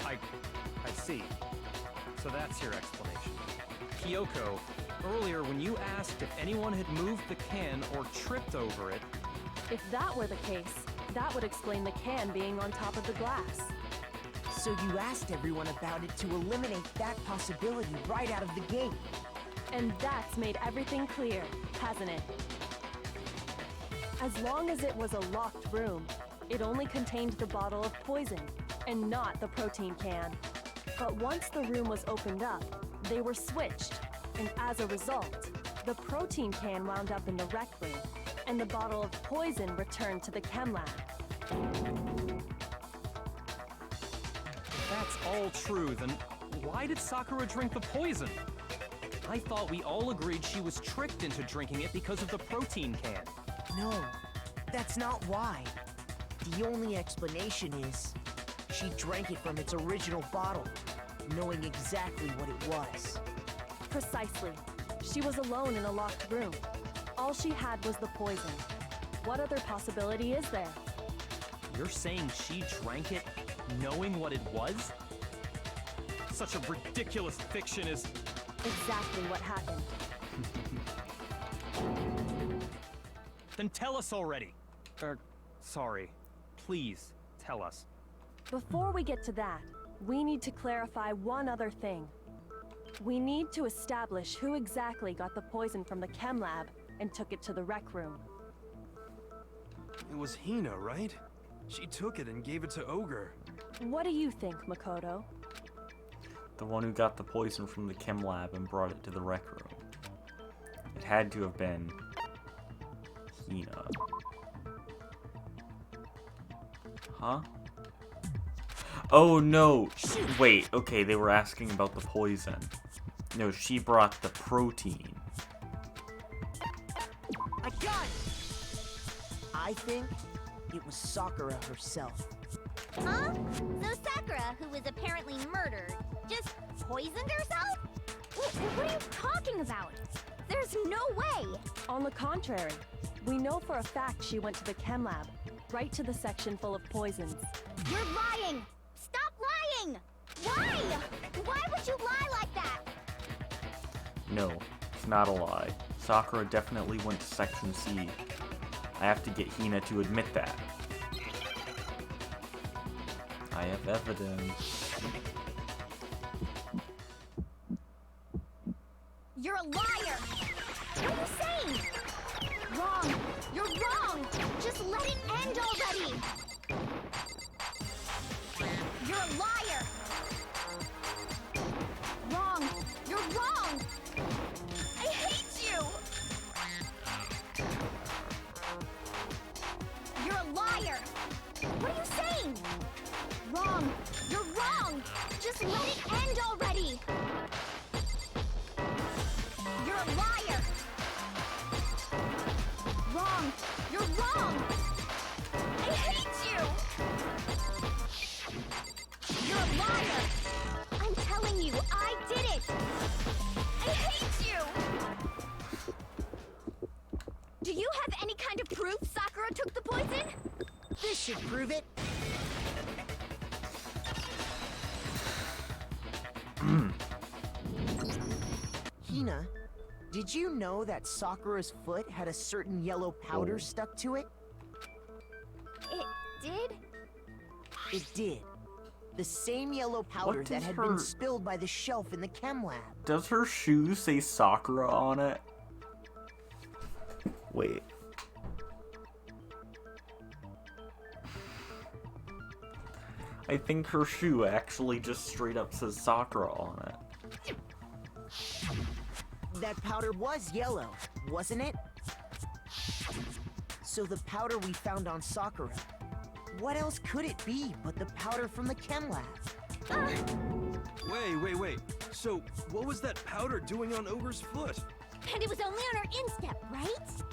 I see. So that's your explanation. Kyoko, earlier when you asked if anyone had moved the can or tripped over it... If that were the case, that would explain the can being on top of the glass. So you asked everyone about it to eliminate that possibility right out of the gate. And that's made everything clear, hasn't it? As long as it was a locked room, it only contained the bottle of poison, and not the protein can. But once the room was opened up, they were switched, and as a result, the protein can wound up in the rec room, and the bottle of poison returned to the chem lab. That's all true, then why did Sakura drink the poison? I thought we all agreed she was tricked into drinking it because of the protein can. No, that's not why. The only explanation is she drank it from its original bottle, knowing exactly what it was. Precisely. She was alone in a locked room. All she had was the poison. What other possibility is there? You're saying she drank it knowing what it was? Such a ridiculous fiction is... Exactly what happened. Then tell us already. Sorry. Please, tell us. Before we get to that, we need to clarify one other thing. We need to establish who exactly got the poison from the chem lab and took it to the rec room. It was Hina, right? She took it and gave it to Ogre. What do you think, Makoto? The one who got the poison from the chem lab and brought it to the rec room. It had to have been Hina. Huh? Oh no! Wait, okay, they were asking about the poison. No, she brought the protein. I got it! I think it was Sakura herself. Huh? So Sakura, who was apparently murdered, just poisoned herself? What are you talking about? There's no way! On the contrary, we know for a fact she went to the chem lab, right to the section full of poisons. You're lying! Stop lying! Why? Why would you lie like that? No, it's not a lie. Sakura definitely went to Section C. I have to get Hina to admit that. I have evidence. You're a liar! What are you saying? Wrong! You're wrong! Just let it end already! You're a liar! Wrong! You're wrong! I hate you! You're a liar! What are you saying? Wrong! You're wrong! Just let it end already! You're a liar! Wrong! You're wrong! I hate you! You're a liar! I'm telling you, I did it! I hate you! Do you have any kind of proof Sakura took the poison? This should prove it. Did you know that Sakura's foot had a certain yellow powder stuck to it? It did? It did. The same yellow powder What that does had her- been spilled by the shelf in the chem lab. Does her shoe say Sakura on it? Wait. I think her shoe actually just straight up says Sakura on it. That powder was yellow, wasn't it? So the powder we found on Sakura, what else could it be but the powder from the chem lab? Wait. So, what was that powder doing on Ogre's foot? And it was only on her instep, right?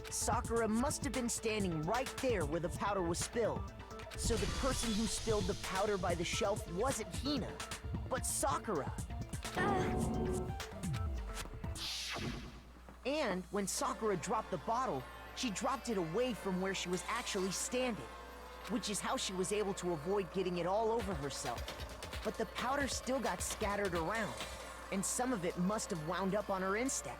Sakura must have been standing right there where the powder was spilled. So the person who spilled the powder by the shelf wasn't Hina, but Sakura. And when Sakura dropped the bottle, she dropped it away from where she was actually standing, which is how she was able to avoid getting it all over herself. But the powder still got scattered around, and some of it must have wound up on her instep.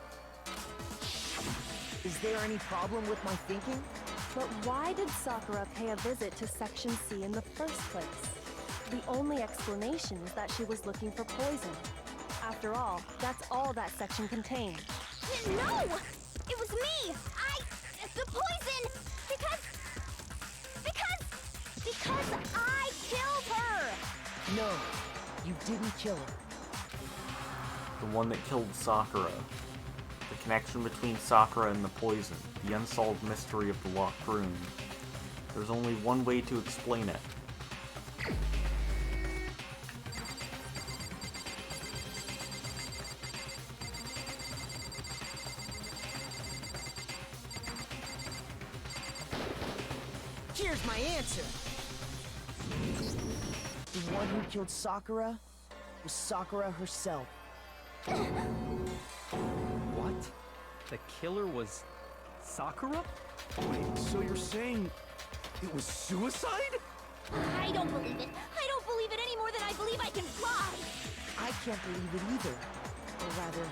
Is there any problem with my thinking? But why did Sakura pay a visit to Section C in the first place? The only explanation is that she was looking for poison. After all, that's all that section contained. No! It was me! The poison! Because I killed her! No, you didn't kill her. The one that killed Sakura. The connection between Sakura and the poison. The unsolved mystery of the locked room. There's only one way to explain it. Here's my answer. The one who killed Sakura was Sakura herself. What? The killer was Sakura? Wait, so you're saying it was suicide? I don't believe it. I don't believe it any more than I believe I can fly. I can't believe it either. Or rather,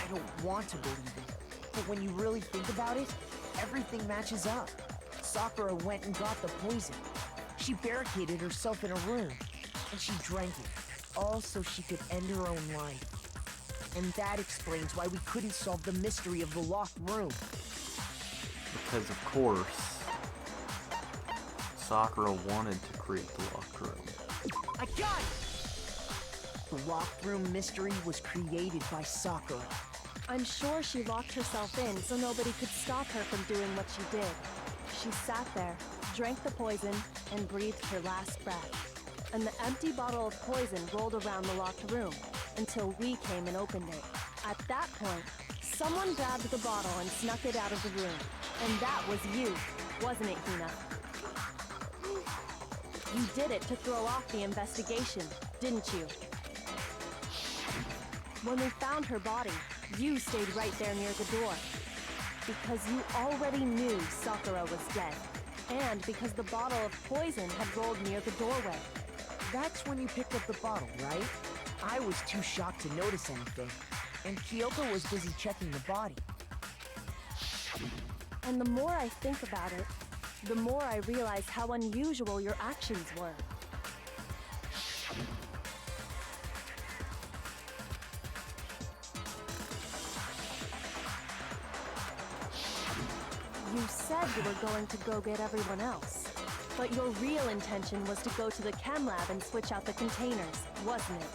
I don't want to believe it. But when you really think about it, everything matches up. Sakura went and got the poison. She barricaded herself in a room, and she drank it, all so she could end her own life. And that explains why we couldn't solve the mystery of the locked room. Because of course, Sakura wanted to create the locked room. I got it! The locked room mystery was created by Sakura. I'm sure she locked herself in so nobody could stop her from doing what she did. She sat there, drank the poison, and breathed her last breath. And the empty bottle of poison rolled around the locked room until we came and opened it. At that point, someone grabbed the bottle and snuck it out of the room. And that was you, wasn't it, Hina? You did it to throw off the investigation, didn't you? When we found her body, you stayed right there near the door. Because you already knew Sakura was dead. And because the bottle of poison had rolled near the doorway. That's when you picked up the bottle, right? I was too shocked to notice anything, and Kyoko was busy checking the body. And the more I think about it, the more I realize how unusual your actions were. You said you were going to go get everyone else, but your real intention was to go to the chem lab and switch out the containers, wasn't it?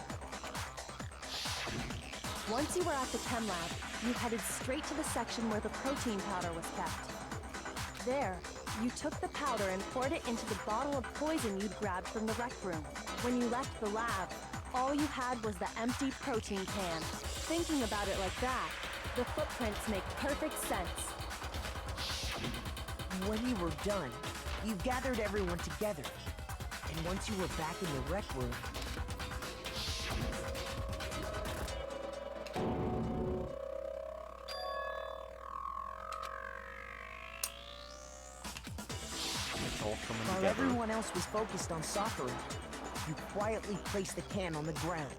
Once you were at the chem lab, you headed straight to the section where the protein powder was kept. There, you took the powder and poured it into the bottle of poison you'd grabbed from the rec room. When you left the lab, all you had was the empty protein can. Thinking about it like that, the footprints make perfect sense. When you were done, you gathered everyone together. And once you were back in the rec room, It's all coming while together. everyone else was focused on Sakura, you quietly placed the can on the ground.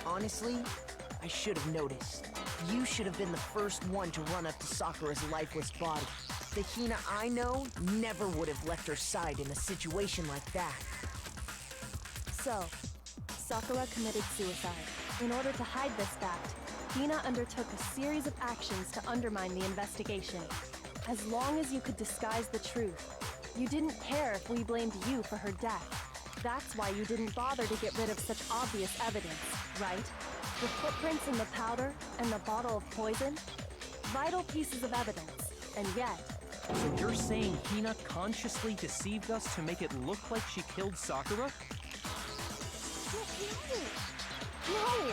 Honestly, I should have noticed. You should have been the first one to run up to Sakura's lifeless body. The Hina I know never would have left her side in a situation like that. So, Sakura committed suicide. In order to hide this fact, Hina undertook a series of actions to undermine the investigation. As long as you could disguise the truth, you didn't care if we blamed you for her death. That's why you didn't bother to get rid of such obvious evidence, right? The footprints in the powder and the bottle of poison? Vital pieces of evidence, and yet... So you're saying Hina consciously deceived us to make it look like she killed Sakura? No!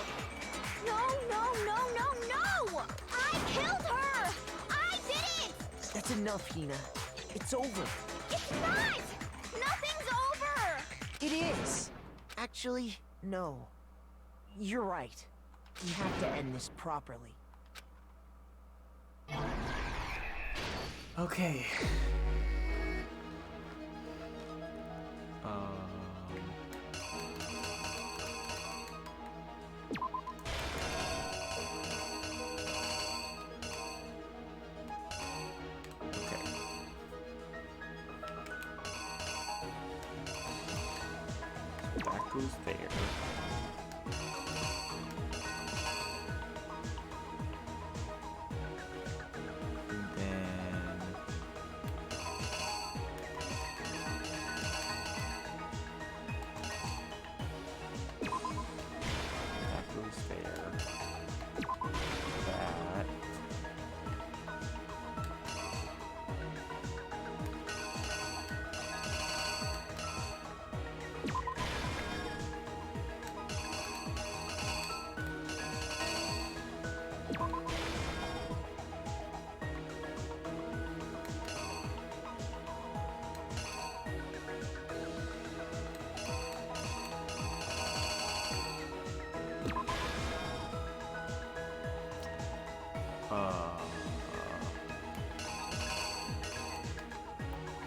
No! I killed her! I did it! That's enough, Hina. It's over. It's not! Nothing's over! It is. Actually, no. You're right. We have to end this properly. Okay. Okay. That goes there.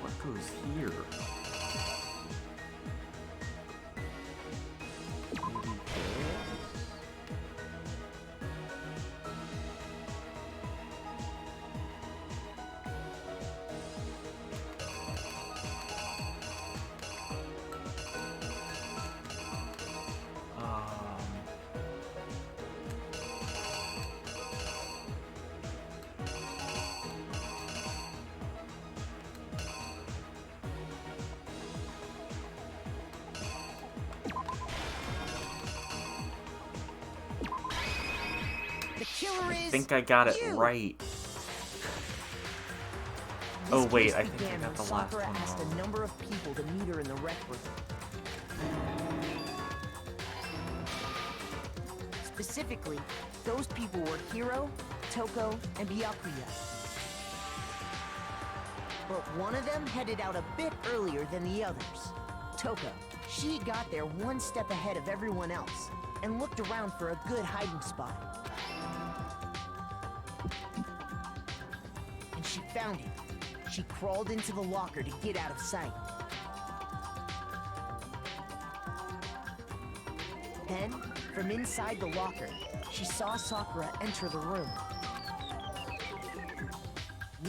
What goes here? Maybe this? Killer is I think I got it you. right. This Oh wait, case I think I began got when the last Sakura one asked wrong. a number of people to meet her in the rec room. Specifically, those people were Hiro, Toko, and Byakuya. But one of them headed out a bit earlier than the others. Toko. She got there one step ahead of everyone else and looked around for a good hiding spot. And she found it. She crawled into the locker to get out of sight. Then, from inside the locker, she saw Sakura enter the room.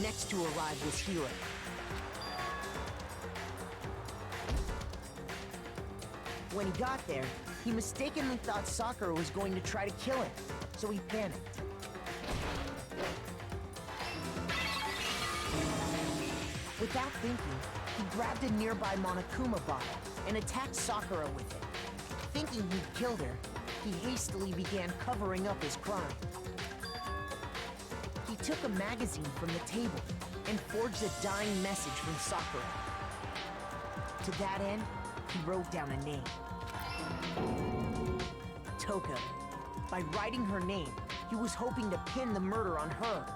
Next to arrive was Hiro. When he got there, he mistakenly thought Sakura was going to try to kill him, so he panicked. Without thinking, he grabbed a nearby Monokuma bottle and attacked Sakura with it. Thinking he'd killed her, he hastily began covering up his crime. He took a magazine from the table and forged a dying message from Sakura. To that end, he wrote down a name. Toko. By writing her name, he was hoping to pin the murder on her.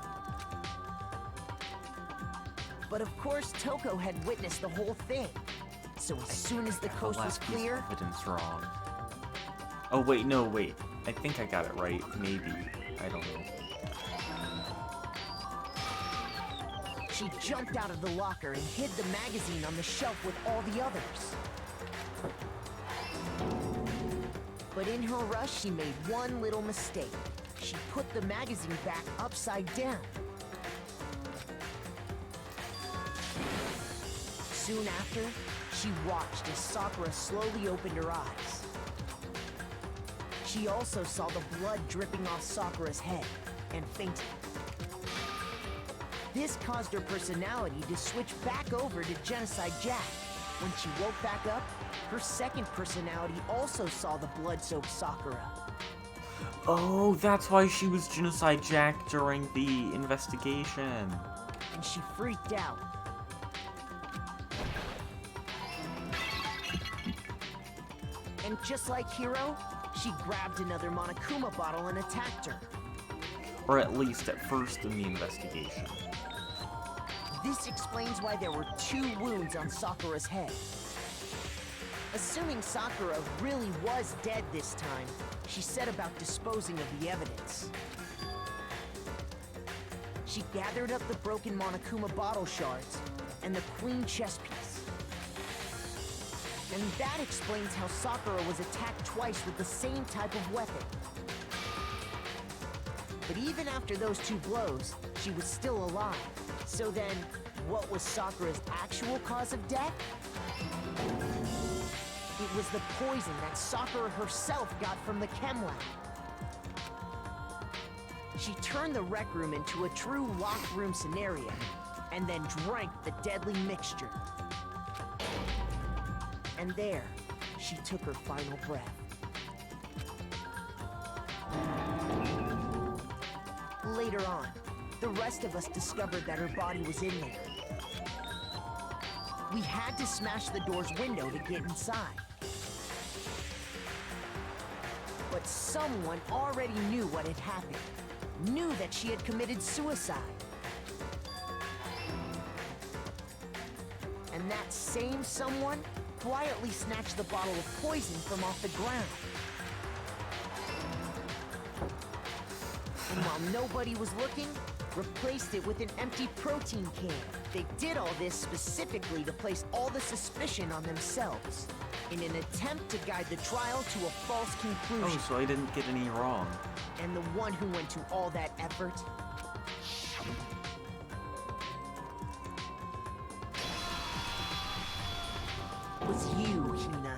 But of course, Toko had witnessed the whole thing. So as soon as the coast was clear... Evidence wrong. Oh wait, no, wait. I think I got it right. Maybe. I don't know. She jumped out of the locker and hid the magazine on the shelf with all the others. But in her rush, she made one little mistake. She she put the magazine back upside down. Soon after, she watched as Sakura slowly opened her eyes. She also saw the blood dripping off Sakura's head and fainted. This caused her personality to switch back over to Genocide Jack. When she woke back up, her second personality also saw the blood-soaked Sakura. Oh, that's why she was Genocide Jack during the investigation. And she freaked out. And just like Hiro, she grabbed another Monokuma bottle and attacked her. Or at least at first in the investigation. This explains why there were 2 wounds on Sakura's head. Assuming Sakura really was dead this time, she set about disposing of the evidence. She gathered up the broken Monokuma bottle shards and the queen chess piece. And that explains how Sakura was attacked twice with the same type of weapon. But even after those 2 blows, she was still alive. So then, what was Sakura's actual cause of death? It was the poison that Sakura herself got from the chem lab. She turned the rec room into a true locked room scenario, and then drank the deadly mixture. And there, she took her final breath. Later on, the rest of us discovered that her body was in there. We had to smash the door's window to get inside. But someone already knew what had happened. Knew that she had committed suicide. And that same someone quietly snatched the bottle of poison from off the ground. And while nobody was looking, replaced it with an empty protein can. They did all this specifically to place all the suspicion on themselves, in an attempt to guide the trial to a false conclusion. Oh, so I didn't get any wrong. And the one who went to all that effort was you, Hina.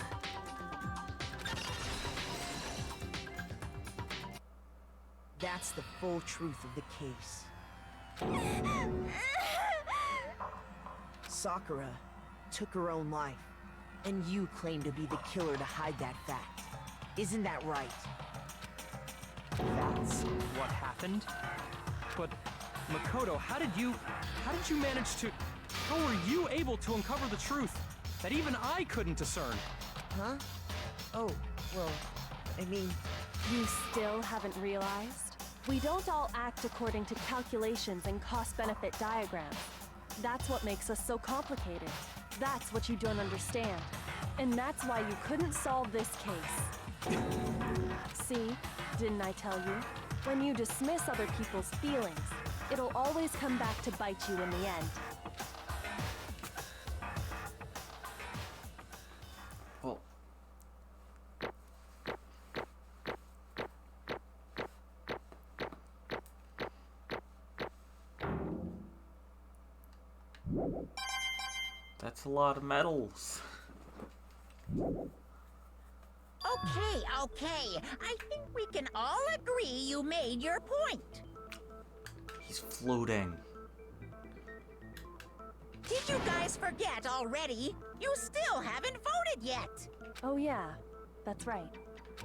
That's the full truth of the case. Sakura took her own life, and you claim to be the killer to hide that fact. Isn't that right? That's what happened? But, Makoto, how did you manage to... How were you able to uncover the truth that even I couldn't discern? Huh? Oh, well, I mean... You still haven't realized? We don't all act according to calculations and cost-benefit diagrams. That's what makes us so complicated. That's what you don't understand. And that's why you couldn't solve this case. See? Didn't I tell you? When you dismiss other people's feelings, it'll always come back to bite you in the end. Well... That's a lot of medals. Okay. I think we can all agree you made your point. He's floating. Did you guys forget already? You still haven't voted yet. Oh yeah, that's right.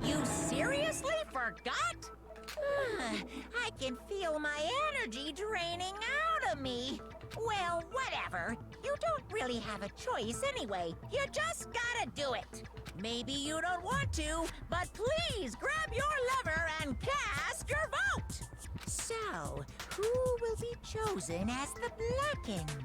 You seriously forgot? I can feel my energy draining out of me. Well, whatever. You don't really have a choice anyway. You just gotta do it. Maybe you don't want to, but please grab your lever and cast your vote. So, who will be chosen as the blackened?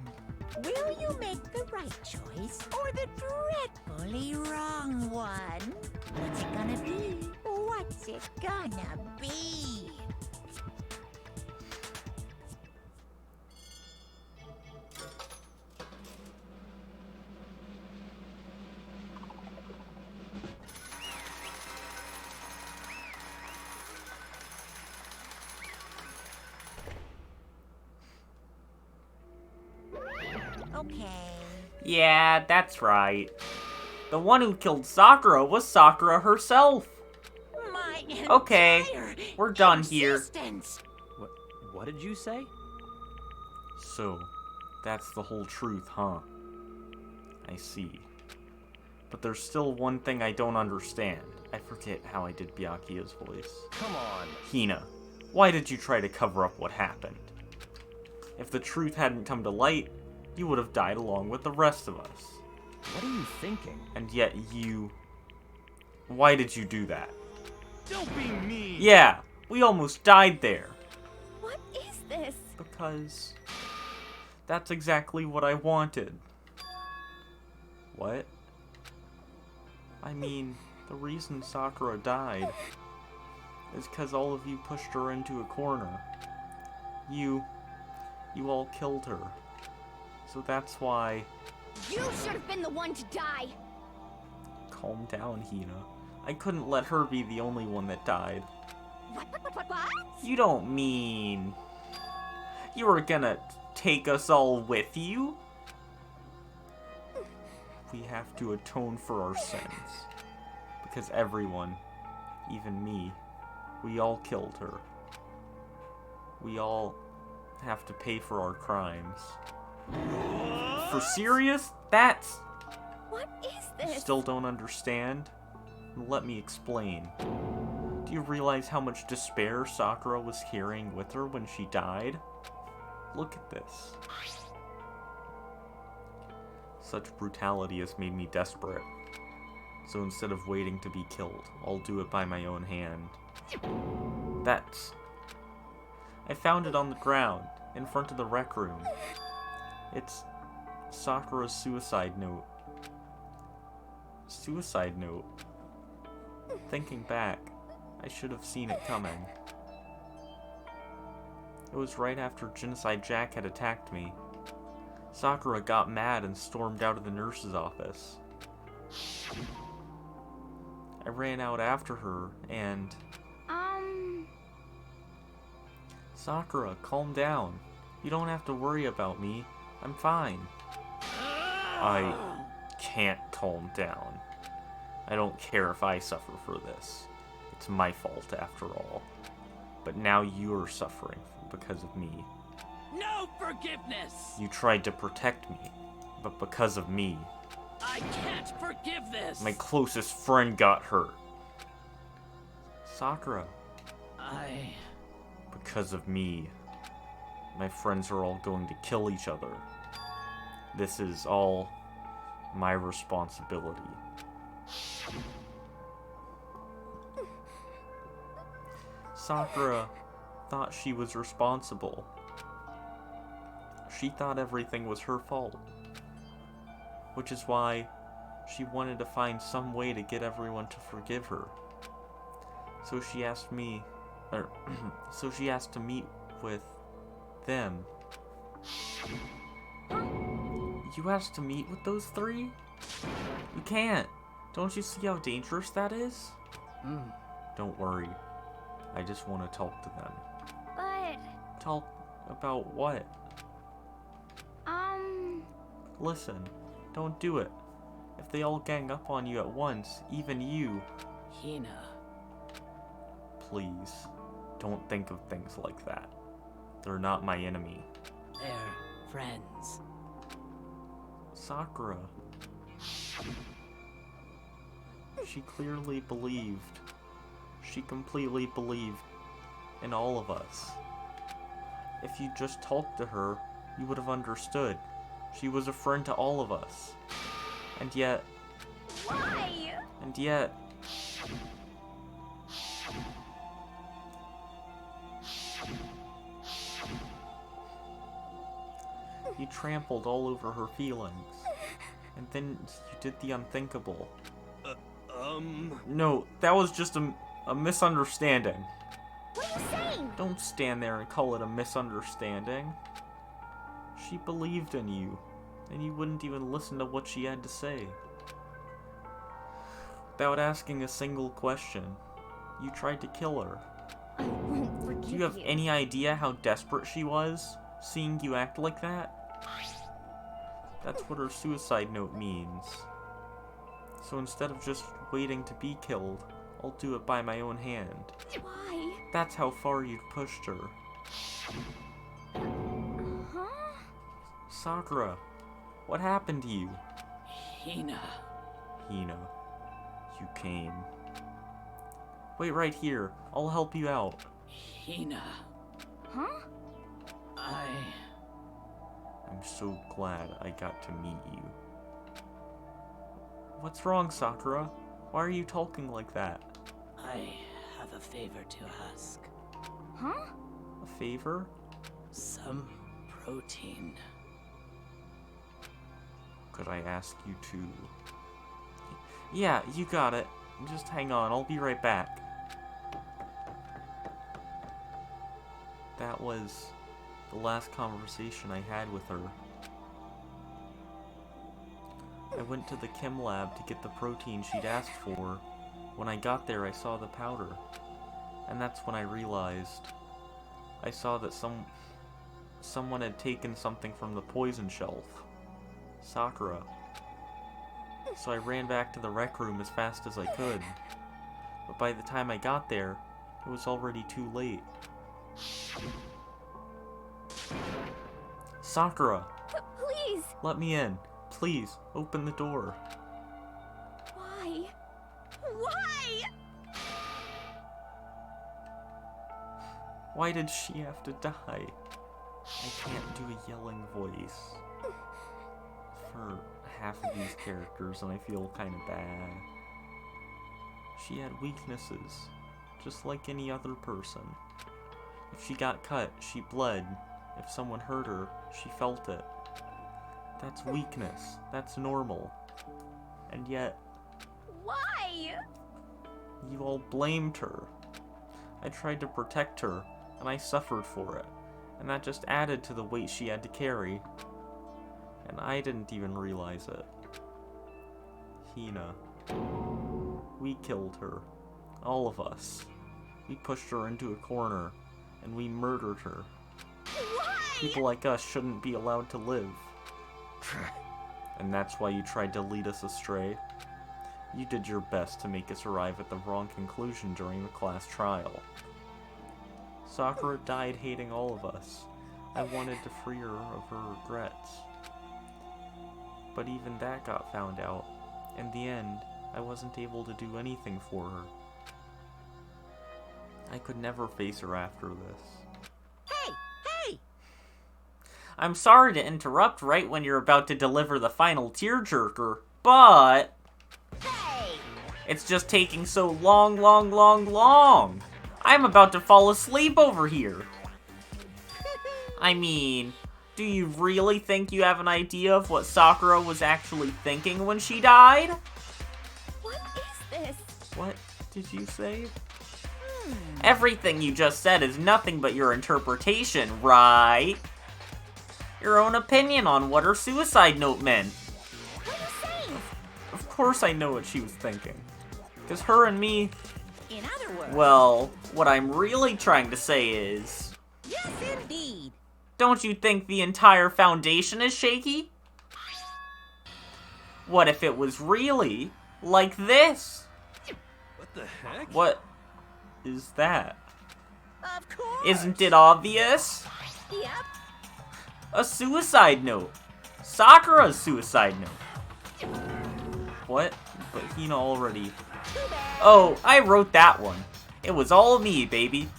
Will you make the right choice or the dreadfully wrong one? What's it gonna be? What's it gonna be? okay? Yeah, that's right. The one who killed Sakura was Sakura herself. My Okay, entire we're done here. existence. What did you say? So, that's the whole truth, huh? I see. But there's still one thing I don't understand. I forget how I did Byakuya's voice. Come on. Hina, why did you try to cover up what happened? If the truth hadn't come to light, you would have died along with the rest of us. What are you thinking? And yet you... Why did you do that? Don't be mean. Yeah, we almost died there. What is this? Because... that's exactly what I wanted. What? I mean, the reason Sakura died is because all of you pushed her into a corner. You all killed her. So that's why... You should have been the one to die. Calm down, Hina. I couldn't let her be the only one that died. What? You don't mean... you were gonna take us all with you? We have to atone for our sins. Because everyone, even me, we all killed her. We all have to pay for our crimes. For serious? That's... What is you this? still don't understand? Let me explain. Do you realize how much despair Sakura was carrying with her when she died? Look at this. Such brutality has made me desperate. So instead of waiting to be killed, I'll do it by my own hand. That's... I found it on the ground, in front of the rec room. It's Sakura's suicide note. Suicide note? Thinking back, I should have seen it coming. It was right after Genocide Jack had attacked me. Sakura got mad and stormed out of the nurse's office. I ran out after her and... Sakura, calm down. You don't have to worry about me. I'm fine. I can't calm down. I don't care if I suffer for this. It's my fault after all. But now you're suffering because of me. No forgiveness! You tried to protect me, but because of me, I can't forgive this! my closest friend got hurt. Sakura, because of me, my friends are all going to kill each other. This is all my responsibility. Sakura thought she was responsible. She thought everything was her fault. Which is why she wanted to find some way to get everyone to forgive her. So she asked me, so she asked to meet with them. You asked to meet with those three? You can't. Don't you see how dangerous that is? Don't worry. I just want to talk to them. But... Talk about what? Listen, don't do it. If they all gang up on you at once, even you... Hina. Please, don't think of things like that. They're not my enemy. They're friends. Sakura. She clearly believed. She completely believed in all of us. If you just talked to her, you would have understood. She was a friend to all of us. And yet... Why? And yet... You trampled all over her feelings. And then you did the unthinkable. No, that was just a misunderstanding. What are you saying? Don't stand there and call it a misunderstanding. She believed in you, and you wouldn't even listen to what she had to say. Without asking a single question, you tried to kill her. I won't forgive Do you have any idea how desperate she was, seeing you act like that? That's what her suicide note means. So instead of just waiting to be killed, I'll do it by my own hand. Why? That's how far you've pushed her. Huh? Sakura, what happened to you? Hina. Hina, you came. Wait right here. I'll help you out. Hina. Huh? I'm so glad I got to meet you. What's wrong, Sakura? Why are you talking like that? I have a favor to ask. Huh? A favor? Some protein. Could I ask you to... Yeah, you got it. Just hang on, I'll be right back. That was the last conversation I had with her. I went to the chem lab to get the protein she'd asked for. When I got there, I saw the powder. And that's when I realized. I saw that someone had taken something from the poison shelf. Sakura. So I ran back to the rec room as fast as I could. But by the time I got there, it was already too late. Sakura! Please! Let me in. Please, open the door. Why? Why? Why did she have to die? I can't do a yelling voice for half of these characters, and I feel kind of bad. She had weaknesses, just like any other person. If she got cut, she bled. If someone hurt her, she felt it. That's weakness. That's normal. And yet, Why? you all blamed her. I tried to protect her, and I suffered for it. And that just added to the weight she had to carry. And I didn't even realize it. Hina. We killed her. All of us. We pushed her into a corner, and we murdered her. Why? People like us shouldn't be allowed to live. And that's why you tried to lead us astray. You did your best to make us arrive at the wrong conclusion during the class trial. Sakura died hating all of us. I wanted to free her of her regrets. But even that got found out. In the end, I wasn't able to do anything for her. I could never face her after this. Hey! Hey! I'm sorry to interrupt right when you're about to deliver the final tearjerker, but... Hey! It's just taking so long. I'm about to fall asleep over here. I mean, do you really think you have an idea of what Sakura was actually thinking when she died? What is this? What did you say? Everything you just said is nothing but your interpretation, right? Your own opinion on what her suicide note meant. What are you saying? Of course I know what she was thinking. Because her and me, In other words... well, what I'm really trying to say is... Yes, indeed. Don't you think the entire foundation is shaky? What if it was really like this? What the heck? What is that? Of course. Isn't it obvious? Yep. A suicide note. Sakura's suicide note. What? But Hina already... Too bad. Oh, I wrote that one. It was all me, baby.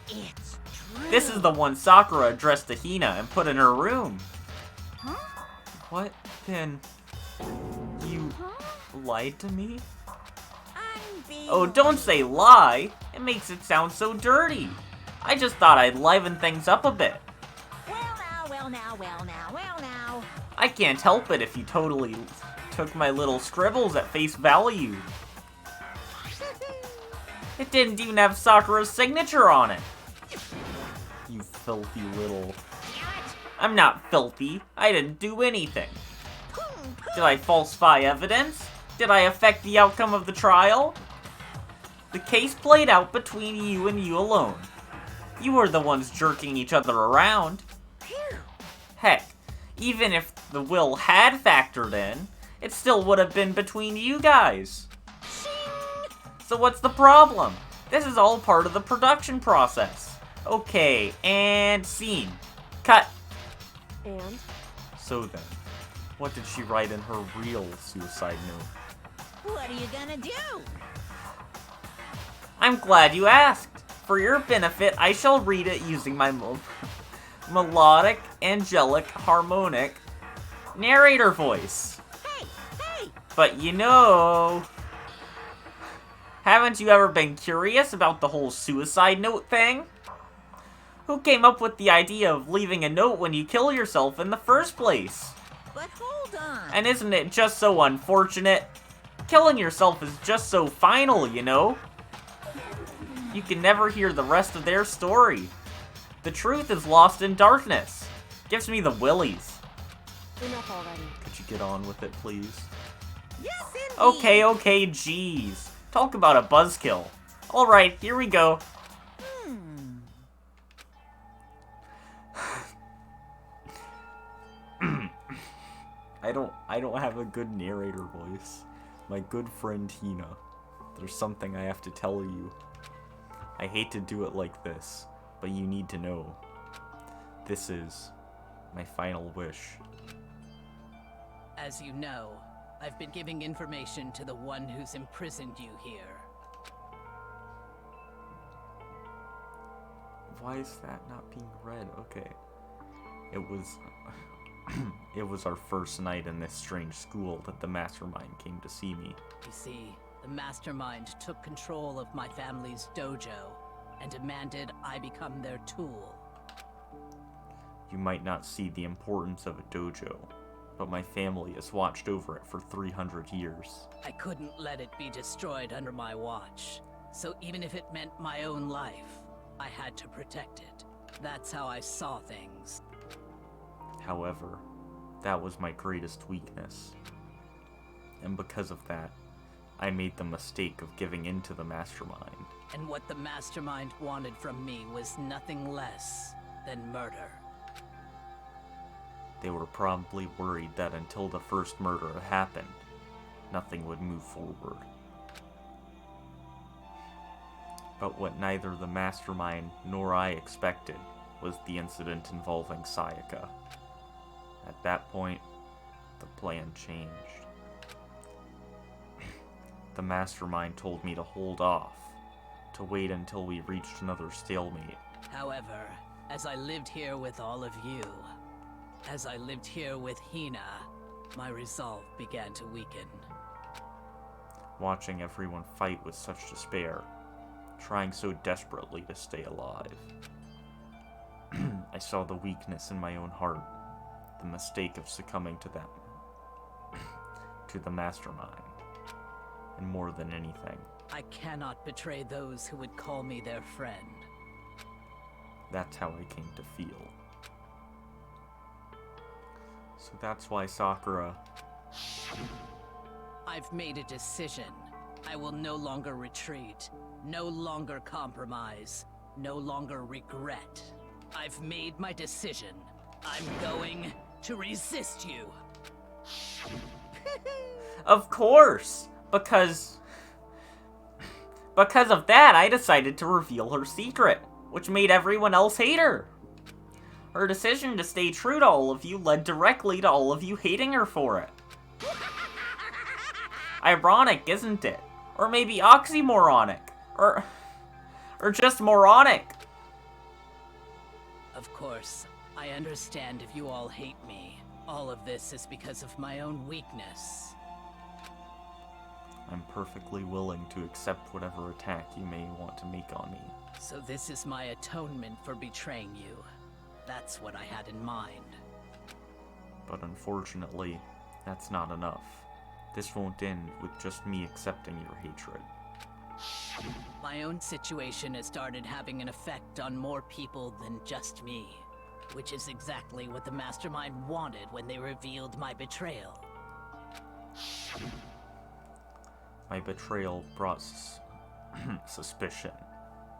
It's true. This is the one Sakura addressed to Hina and put in her room. Huh? What? Then... You lied to me? I'm being... Oh, don't say lie. It makes it sound so dirty. I just thought I'd liven things up a bit. Well now. I can't help it if you totally took my little scribbles at face value. It didn't even have Sakura's signature on it. You filthy little... I'm not filthy. I didn't do anything. Did I falsify evidence? Did I affect the outcome of the trial? The case played out between you and you alone. You were the ones jerking each other around. Heck, Even if the will had factored in, it still would have been between you guys. So what's the problem? This is all part of the production process. Okay, and scene. Cut. And? So then, what did she write in her real suicide note? What are you gonna do? I'm glad you asked. For your benefit, I shall read it using my melodic, angelic, harmonic narrator voice. Hey, hey! But you know... Haven't you ever been curious about the whole suicide note thing? Who came up with the idea of leaving a note when you kill yourself in the first place? But hold on. And isn't it just so unfortunate? Killing yourself is just so final, you know? You can never hear the rest of their story. The truth is lost in darkness. Gives me the willies. Enough already. Could you get on with it, please? Yes, indeed. Okay, jeez. Talk about a buzzkill. Alright, here we go. I don't have a good narrator voice. My good friend Hina, there's something I have to tell you. I hate to do it like this, but you need to know. This is my final wish. As you know, I've been giving information to the one who's imprisoned you here. Why is that not being read? Okay. It was... it was our first night in this strange school that the mastermind came to see me. You see, the mastermind took control of my family's dojo and demanded I become their tool. You might not see the importance of a dojo, but my family has watched over it for 300 years. I couldn't let it be destroyed under my watch, so even if it meant my own life, I had to protect it. That's how I saw things. However, that was my greatest weakness. And because of that, I made the mistake of giving in to the mastermind. And what the mastermind wanted from me was nothing less than murder. They were probably worried that until the first murder happened, nothing would move forward. But what neither the mastermind nor I expected was the incident involving Sayaka. At that point, the plan changed. The mastermind told me to hold off, to wait until we reached another stalemate. However, as I lived here with all of you, as I lived here with Hina, my resolve began to weaken. Watching everyone fight with such despair, trying so desperately to stay alive. I saw the weakness in my own heart, the mistake of succumbing to them, to the mastermind, and more than anything, I cannot betray those who would call me their friend. that's how I came to feel. So that's why Sakura... I've made a decision. I will no longer retreat, no longer compromise, no longer regret. I've made my decision. I'm going to resist you. Of course! Because of that, I decided to reveal her secret, which made everyone else hate her. Her decision to stay true to all of you led directly to all of you hating her for it. Ironic, isn't it? Or maybe oxymoronic. Or just moronic. Of course, I understand if you all hate me. All of this is because of my own weakness. I'm perfectly willing to accept whatever attack you may want to make on me. So this is my atonement for betraying you. That's what I had in mind. But unfortunately, that's not enough. This won't end with just me accepting your hatred. My own situation has started having an effect on more people than just me, which is exactly what the Mastermind wanted when they revealed my betrayal. My betrayal brought suspicion,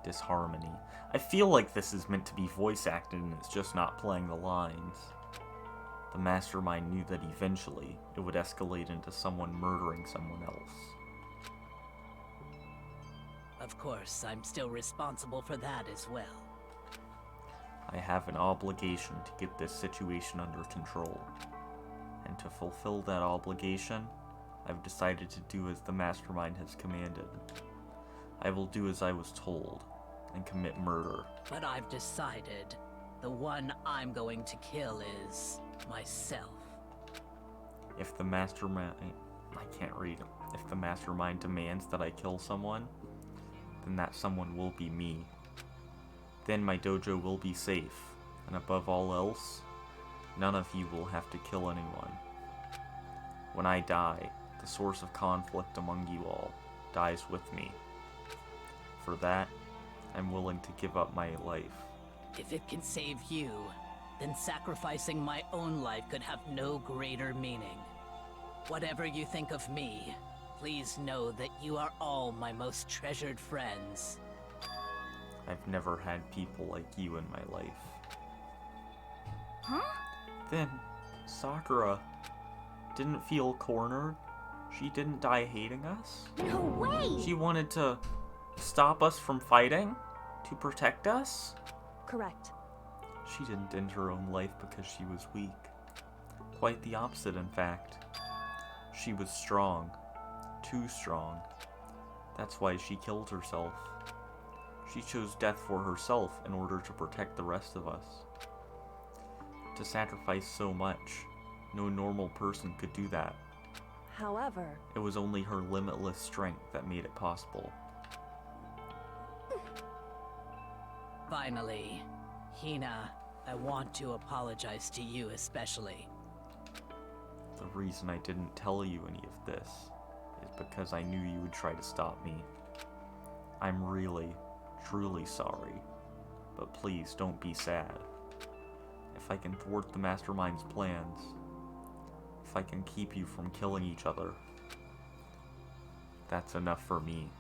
disharmony. I feel like this is meant to be voice acted and it's just not playing the lines. The mastermind knew that eventually it would escalate into someone murdering someone else. Of course, I'm still responsible for that as well. I have an obligation to get this situation under control. And to fulfill that obligation, I've decided to do as the mastermind has commanded. I will do as I was told, and commit murder. But I've decided the one I'm going to kill is myself. If the mastermind... I can't read. If the mastermind demands that I kill someone, then that someone will be me. Then my dojo will be safe, and above all else, none of you will have to kill anyone. When I die, the source of conflict among you all dies with me. For that, I'm willing to give up my life. If it can save you, then sacrificing my own life could have no greater meaning. Whatever you think of me, please know that you are all my most treasured friends. I've never had people like you in my life. Huh? Then, Sakura didn't feel cornered. She didn't die hating us. No way! She wanted to stop us from fighting? To protect us? Correct. She didn't end her own life because she was weak. Quite the opposite, in fact. She was strong. Too strong. That's why she killed herself. She chose death for herself in order to protect the rest of us. To sacrifice so much, no normal person could do that. However, It was only her limitless strength that made it possible. Finally, Hina, I want to apologize to you especially. The reason I didn't tell you any of this is because I knew you would try to stop me. I'm really, truly sorry, but please don't be sad. If I can thwart the Mastermind's plans, if I can keep you from killing each other, that's enough for me.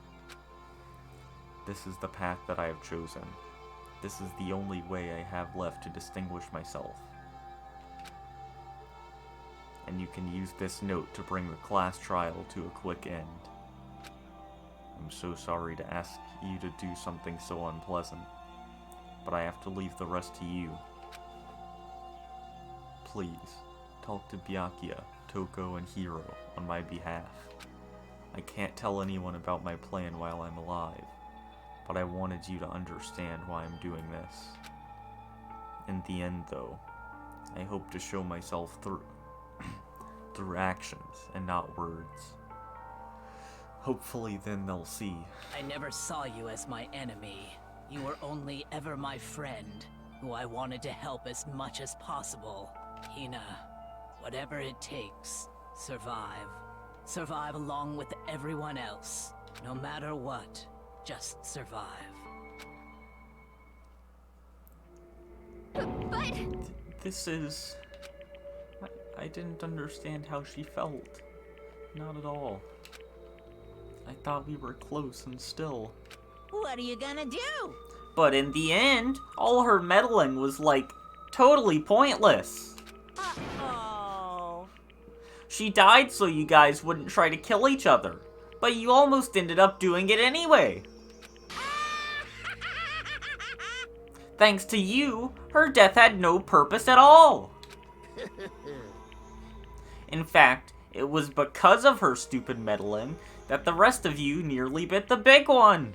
This is the path that I have chosen. This is the only way I have left to distinguish myself. And you can use this note to bring the class trial to a quick end. I'm so sorry to ask you to do something so unpleasant, but I have to leave the rest to you. Please, talk to Byakuya, Toko, and Hiro on my behalf. I can't tell anyone about my plan while I'm alive, but I wanted you to understand why I'm doing this. In the end, though, I hope to show myself through actions and not words. Hopefully then they'll see. I never saw you as my enemy. You were only ever my friend, who I wanted to help as much as possible. Hina, whatever it takes, survive. Survive along with everyone else. No matter what, just survive. But... This is... I didn't understand how she felt. Not at all. I thought we were close and still. What are you gonna do? But in the end, all her meddling was, like, totally pointless. Uh-oh. She died so you guys wouldn't try to kill each other. But you almost ended up doing it anyway. Thanks to you, her death had no purpose at all. In fact, it was because of her stupid meddling that the rest of you nearly bit the big one.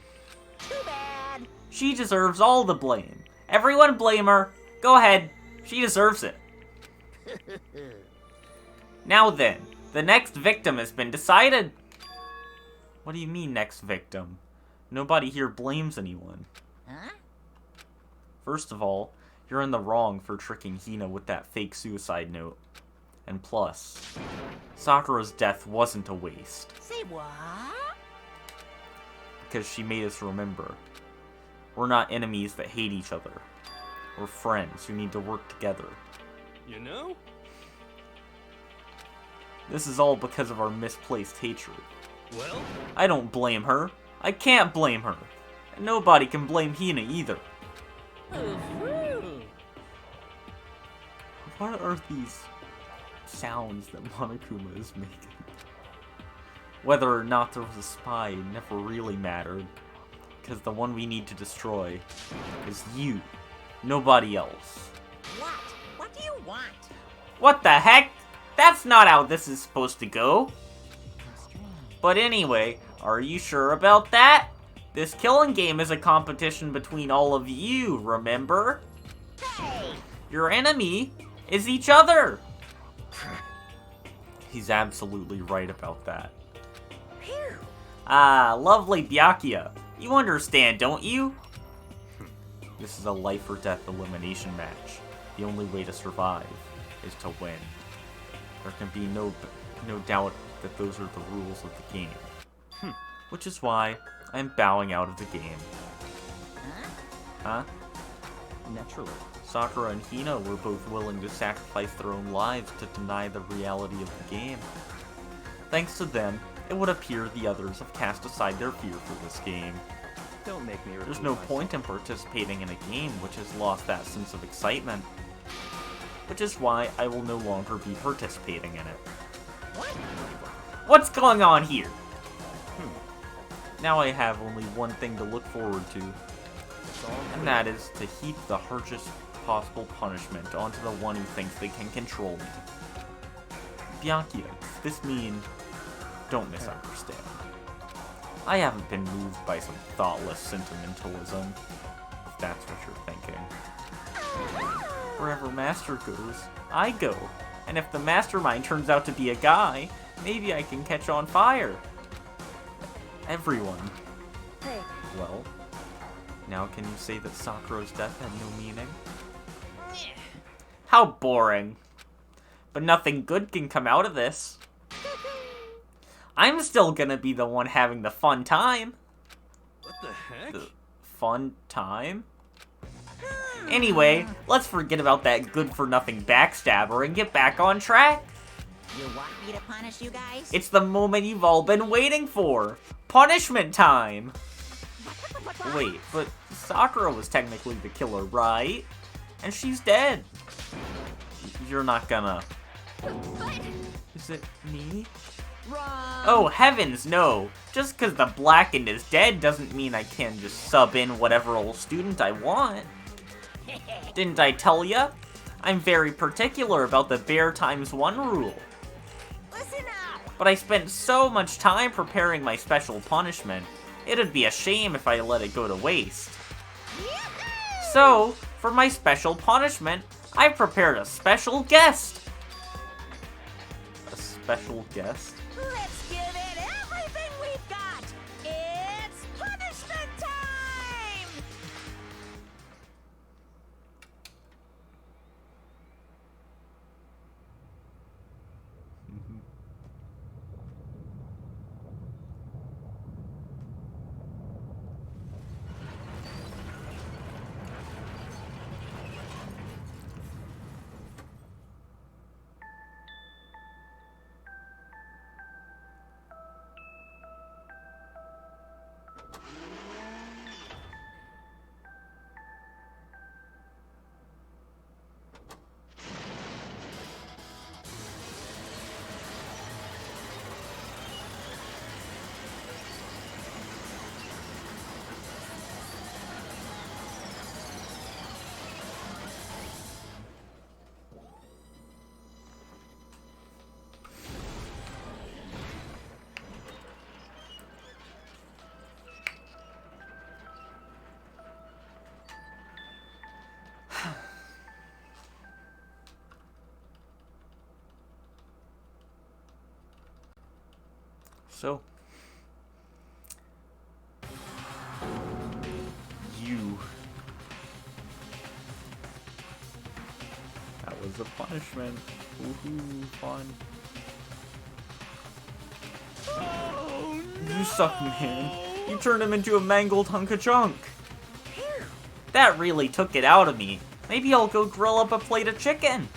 Too bad. She deserves all the blame. Everyone blame her. Go ahead. She deserves it. Now then, the next victim has been decided. What do you mean, next victim? Nobody here blames anyone. Huh? First of all, you're in the wrong for tricking Hina with that fake suicide note. And plus, Sakura's death wasn't a waste. Say what? Because she made us remember. We're not enemies that hate each other. We're friends who need to work together. You know? This is all because of our misplaced hatred. Well, I don't blame her. I can't blame her. And nobody can blame Hina either. What are these sounds that Monokuma is making. Whether or not there was a spy never really mattered, because the one we need to destroy is you, nobody else. What? What do you want? What the heck? That's not how this is supposed to go. But anyway, are you sure about that? This killing game is a competition between all of you, remember? Hey! Your enemy is each other. He's absolutely right about that. Phew. Ah, lovely Byakuya. You understand, don't you? This is a life or death elimination match. The only way to survive is to win. There can be no doubt that those are the rules of the game. Which is why I'm bowing out of the game. Huh? Naturally. Sakura and Hina were both willing to sacrifice their own lives to deny the reality of the game. Thanks to them, it would appear the others have cast aside their fear for this game. Don't make me repeat There's no myself. point in participating in a game which has lost that sense of excitement. Which is why I will no longer be participating in it. What's going on here? Now I have only one thing to look forward to, and that is to heap the harshest possible punishment onto the one who thinks they can control me. Byakuya, does this mean... Don't misunderstand. I haven't been moved by some thoughtless sentimentalism, if that's what you're thinking. Wherever Master goes, I go. And if the mastermind turns out to be a guy, maybe I can catch on fire. Everyone. Hey, Well, now can you say that Sakura's death had no meaning? How boring. But nothing good can come out of this. I'm still gonna be the one having the fun time. What the heck? The fun time? Anyway, let's forget about that good-for-nothing backstabber and get back on track. You want me to punish you guys? It's the moment you've all been waiting for. Punishment time. Wait, but Sakura was technically the killer, right? And she's dead. You're not gonna... But Is it me? Run! Oh, heavens, no. Just because the Blackened is dead doesn't mean I can just sub in whatever old student I want. Didn't I tell ya? I'm very particular about the bear times 1 rule. Listen up! But I spent so much time preparing my special punishment, it'd be a shame if I let it go to waste. Yoo-hoo! So, for my special punishment, I've prepared a special guest. A special guest? Let's give it everything we've got! It's punishment time! So, you. That was a punishment. Woohoo, fun. Oh, no! You suck, man. You turned him into a mangled hunk of junk. That really took it out of me. Maybe I'll go grill up a plate of chicken.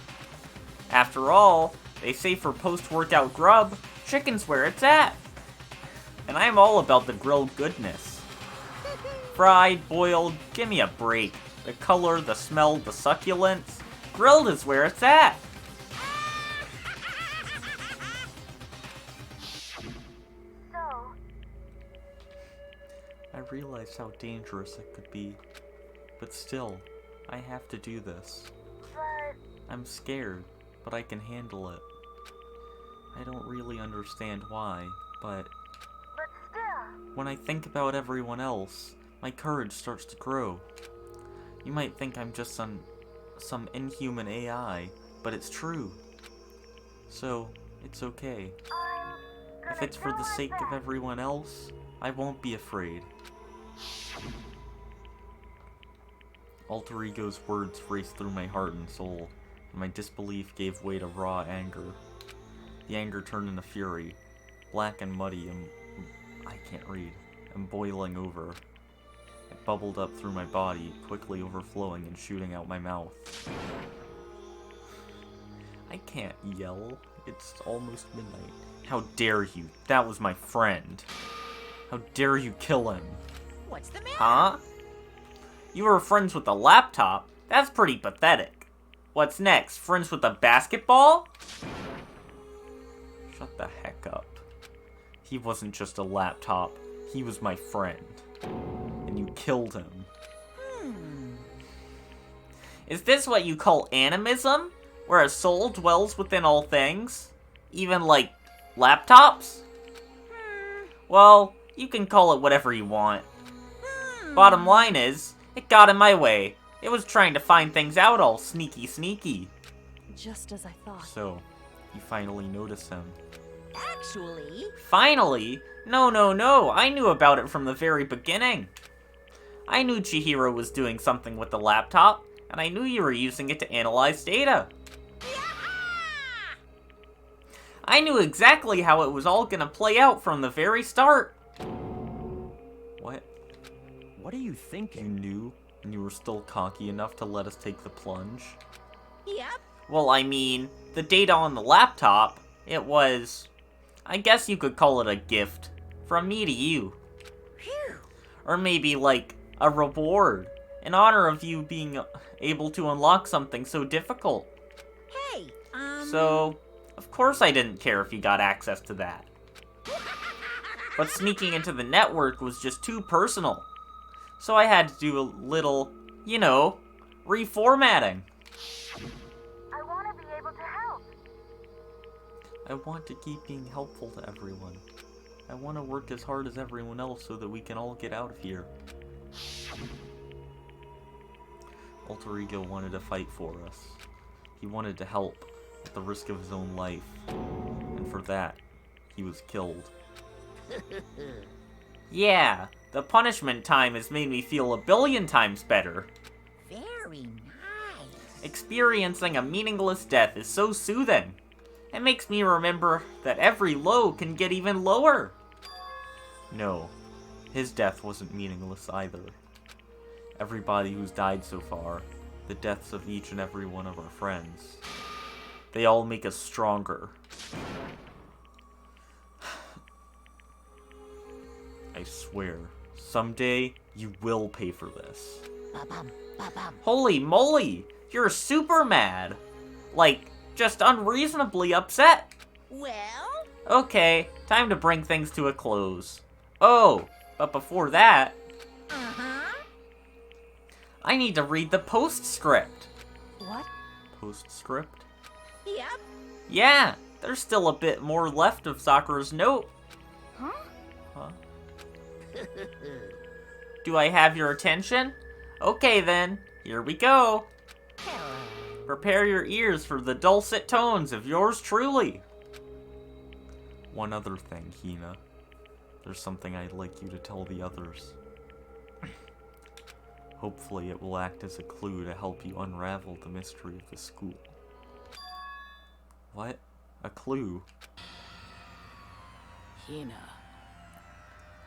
After all, they say for post-workout grub, chicken's where it's at. And I'm all about the grilled goodness. Fried, boiled, give me a break. The color, the smell, the succulence. Grilled is where it's at. I realize how dangerous it could be. But still, I have to do this. I'm scared, but I can handle it. I don't really understand why, but when I think about everyone else, my courage starts to grow. You might think I'm just some inhuman AI, but it's true. So, it's okay. If it's for the sake of everyone else, I won't be afraid. Alter Ego's words raced through my heart and soul, and my disbelief gave way to raw anger. The anger turned into fury, black and muddy and I can't read, and boiling over. It bubbled up through my body, quickly overflowing and shooting out my mouth. I can't yell. It's almost midnight. How dare you? That was my friend. How dare you kill him? What's the matter? Huh? You were friends with a laptop? That's pretty pathetic. What's next? Friends with a basketball? Shut the heck up. He wasn't just a laptop. He was my friend. And you killed him. Is this what you call animism? Where a soul dwells within all things? Even, like, laptops? Well, you can call it whatever you want. Bottom line is, it got in my way. It was trying to find things out all sneaky. Just as I thought. So, you finally notice him. Actually... Finally? No. I knew about it from the very beginning. I knew Chihiro was doing something with the laptop, and I knew you were using it to analyze data. I knew exactly how it was all gonna play out from the very start. What? What are you You thinking? knew, and you were still cocky enough to let us take the plunge? Yep. Well, I mean, the data on the laptop, it was... I guess you could call it a gift. From me to you. Phew. Or maybe, like, a reward. In honor of you being able to unlock something so difficult. Hey, So, of course I didn't care if you got access to that. But sneaking into the network was just too personal. So I had to do a little, you know, reformatting. I want to be able to help. I want to keep being helpful to everyone. I want to work as hard as everyone else so that we can all get out of here. Alter Ego wanted to fight for us. He wanted to help at the risk of his own life. And for that, he was killed. Yeah, the punishment time has made me feel 1,000,000,000 times better. very nice. Experiencing a meaningless death is so soothing. It makes me remember that every low can get even lower. No, his death wasn't meaningless either. Everybody who's died so far, the deaths of each and every one of our friends, they all make us stronger. I swear, someday you will pay for this. Ba-bum, ba-bum. Holy moly! You're super mad! Like, just unreasonably upset. Well, Okay, time to bring things to a close. Oh, but before that, uh-huh. I need to read the postscript. What? Postscript? Yep. Yeah, there's still a bit more left of Sakura's note. Huh? Huh? Do I have your attention? Okay then, here we go. Hello. Prepare your ears for the dulcet tones of yours truly. One other thing, Hina. There's something I'd like you to tell the others. Hopefully it will act as a clue to help you unravel the mystery of the school. What? A clue? Hina.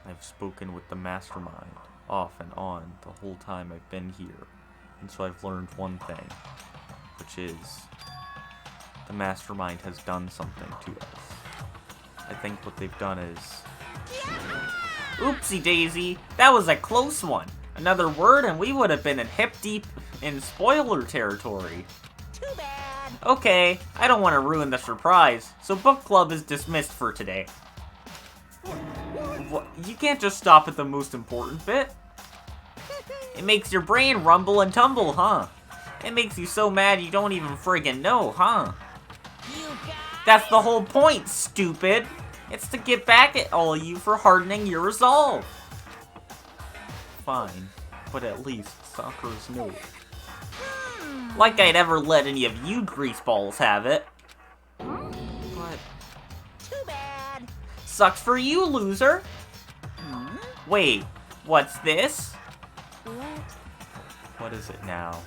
I've spoken with the mastermind, off and on, the whole time I've been here. And so I've learned one thing, which is, the mastermind has done something to us. I think what they've done is... Oopsie daisy, that was a close one. Another word and we would have been in hip deep in spoiler territory. Too bad. Okay, I don't want to ruin the surprise, so book club is dismissed for today. What? You can't just stop at the most important bit. It makes your brain rumble and tumble, huh? It makes you so mad you don't even friggin' know, huh? That's the whole point, stupid! It's to get back at all of you for hardening your resolve. Fine, but at least Sakura's note. Like I'd ever let any of you greaseballs have it. But... Too bad. Sucks for you, loser! Wait, what's this? What is it now?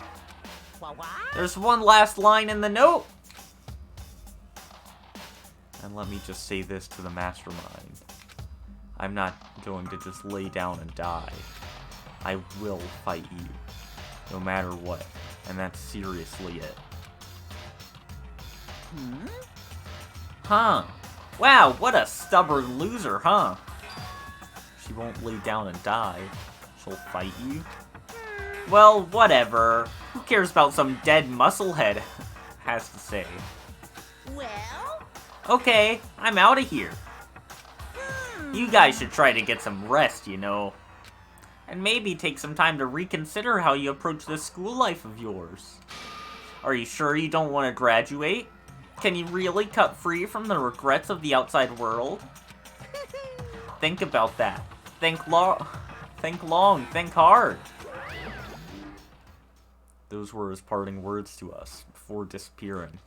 What? There's one last line in the note! And let me just say this to the mastermind. I'm not going to just lay down and die. I will fight you. No matter what. And that's seriously it. Huh. Wow, what a stubborn loser, huh? She won't lay down and die. She'll fight you? Well, whatever. Who cares about some dead musclehead has to say? Well? Okay, I'm out of here. You guys should try to get some rest, you know. And maybe take some time to reconsider how you approach this school life of yours. Are you sure you don't want to graduate? Can you really cut free from the regrets of the outside world? Think about that. Think long, think hard. Those were his parting words to us before disappearing.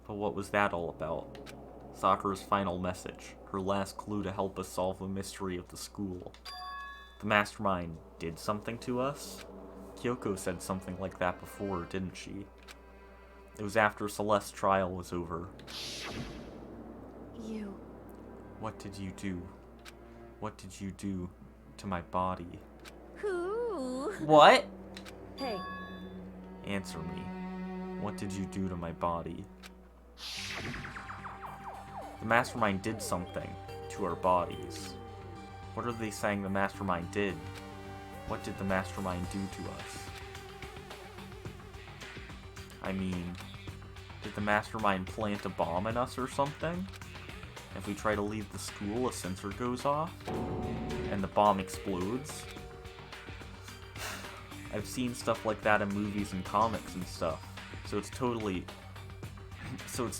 But what was that all about? Sakura's final message, her last clue to help us solve the mystery of the school. The mastermind did something to us? Kyoko said something like that before, didn't she? It was after Celeste's trial was over. You... What did you do? What did you do to my body? Who? What? Hey, Answer me. What did you do to my body? The mastermind did something to our bodies. What are they saying the mastermind did? What did the mastermind do to us? I mean, did the mastermind plant a bomb in us or something? If we try to leave the school, a sensor goes off, and the bomb explodes? I've seen stuff like that in movies and comics and stuff, so it's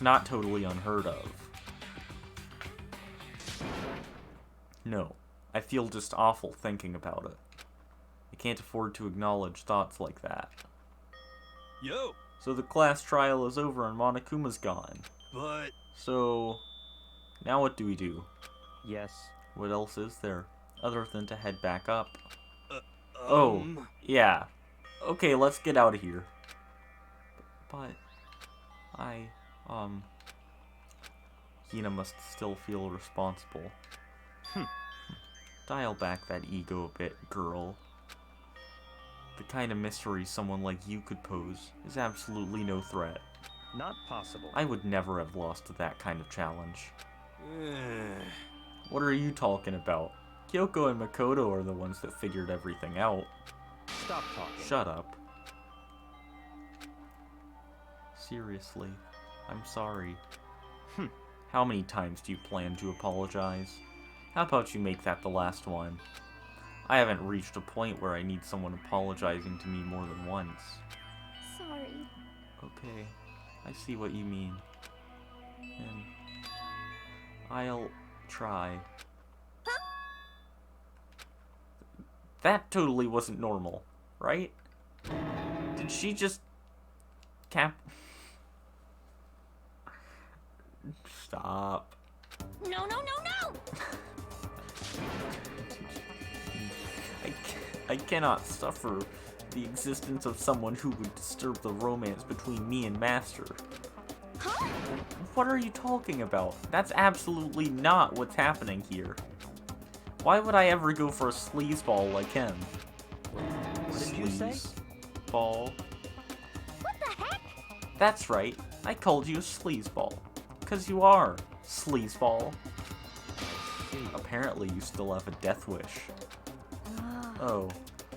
not totally unheard of. No, I feel just awful thinking about it. I can't afford to acknowledge thoughts like that. Yo, So the class trial is over and Monokuma's gone. but... So, now what do we do? Yes. What else is there, other than to head back up? um... Oh, yeah. Okay, let's get out of here. But, Hina must still feel responsible. Dial back that ego a bit, girl. The kind of mystery someone like you could pose is absolutely no threat. Not possible. I would never have lost to that kind of challenge. What are you talking about? Kyoko and Makoto are the ones that figured everything out. Stop talking. Shut up. Seriously, I'm sorry. How many times do you plan to apologize? How about you make that the last one? I haven't reached a point where I need someone apologizing to me more than once. sorry. Okay, I see what you mean. And I'll try. That totally wasn't normal, right? Did she just... Stop. No, no, no, no! I cannot suffer the existence of someone who would disturb the romance between me and Master. Huh? What are you talking about? That's absolutely not what's happening here. Why would I ever go for a sleazeball like him? What did you say? Ball. What the heck? That's right. I called you a sleazeball. 'Cause you are. Sleazeball. Apparently you still have a death wish. Oh,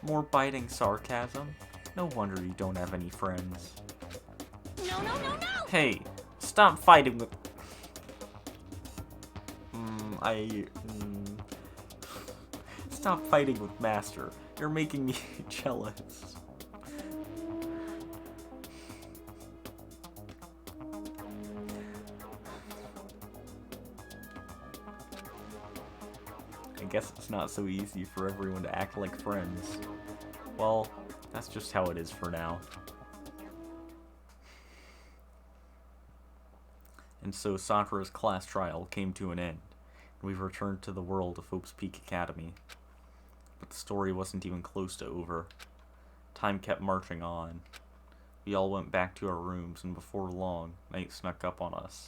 more biting sarcasm? No wonder you don't have any friends. No, no, no, no! Hey, stop fighting with... Stop fighting with Master. You're making me jealous. I guess it's not so easy for everyone to act like friends. Well, that's just how it is for now. And so Sakura's class trial came to an end, and we returned to the world of Hope's Peak Academy. But the story wasn't even close to over. Time kept marching on. We all went back to our rooms, and before long, night snuck up on us.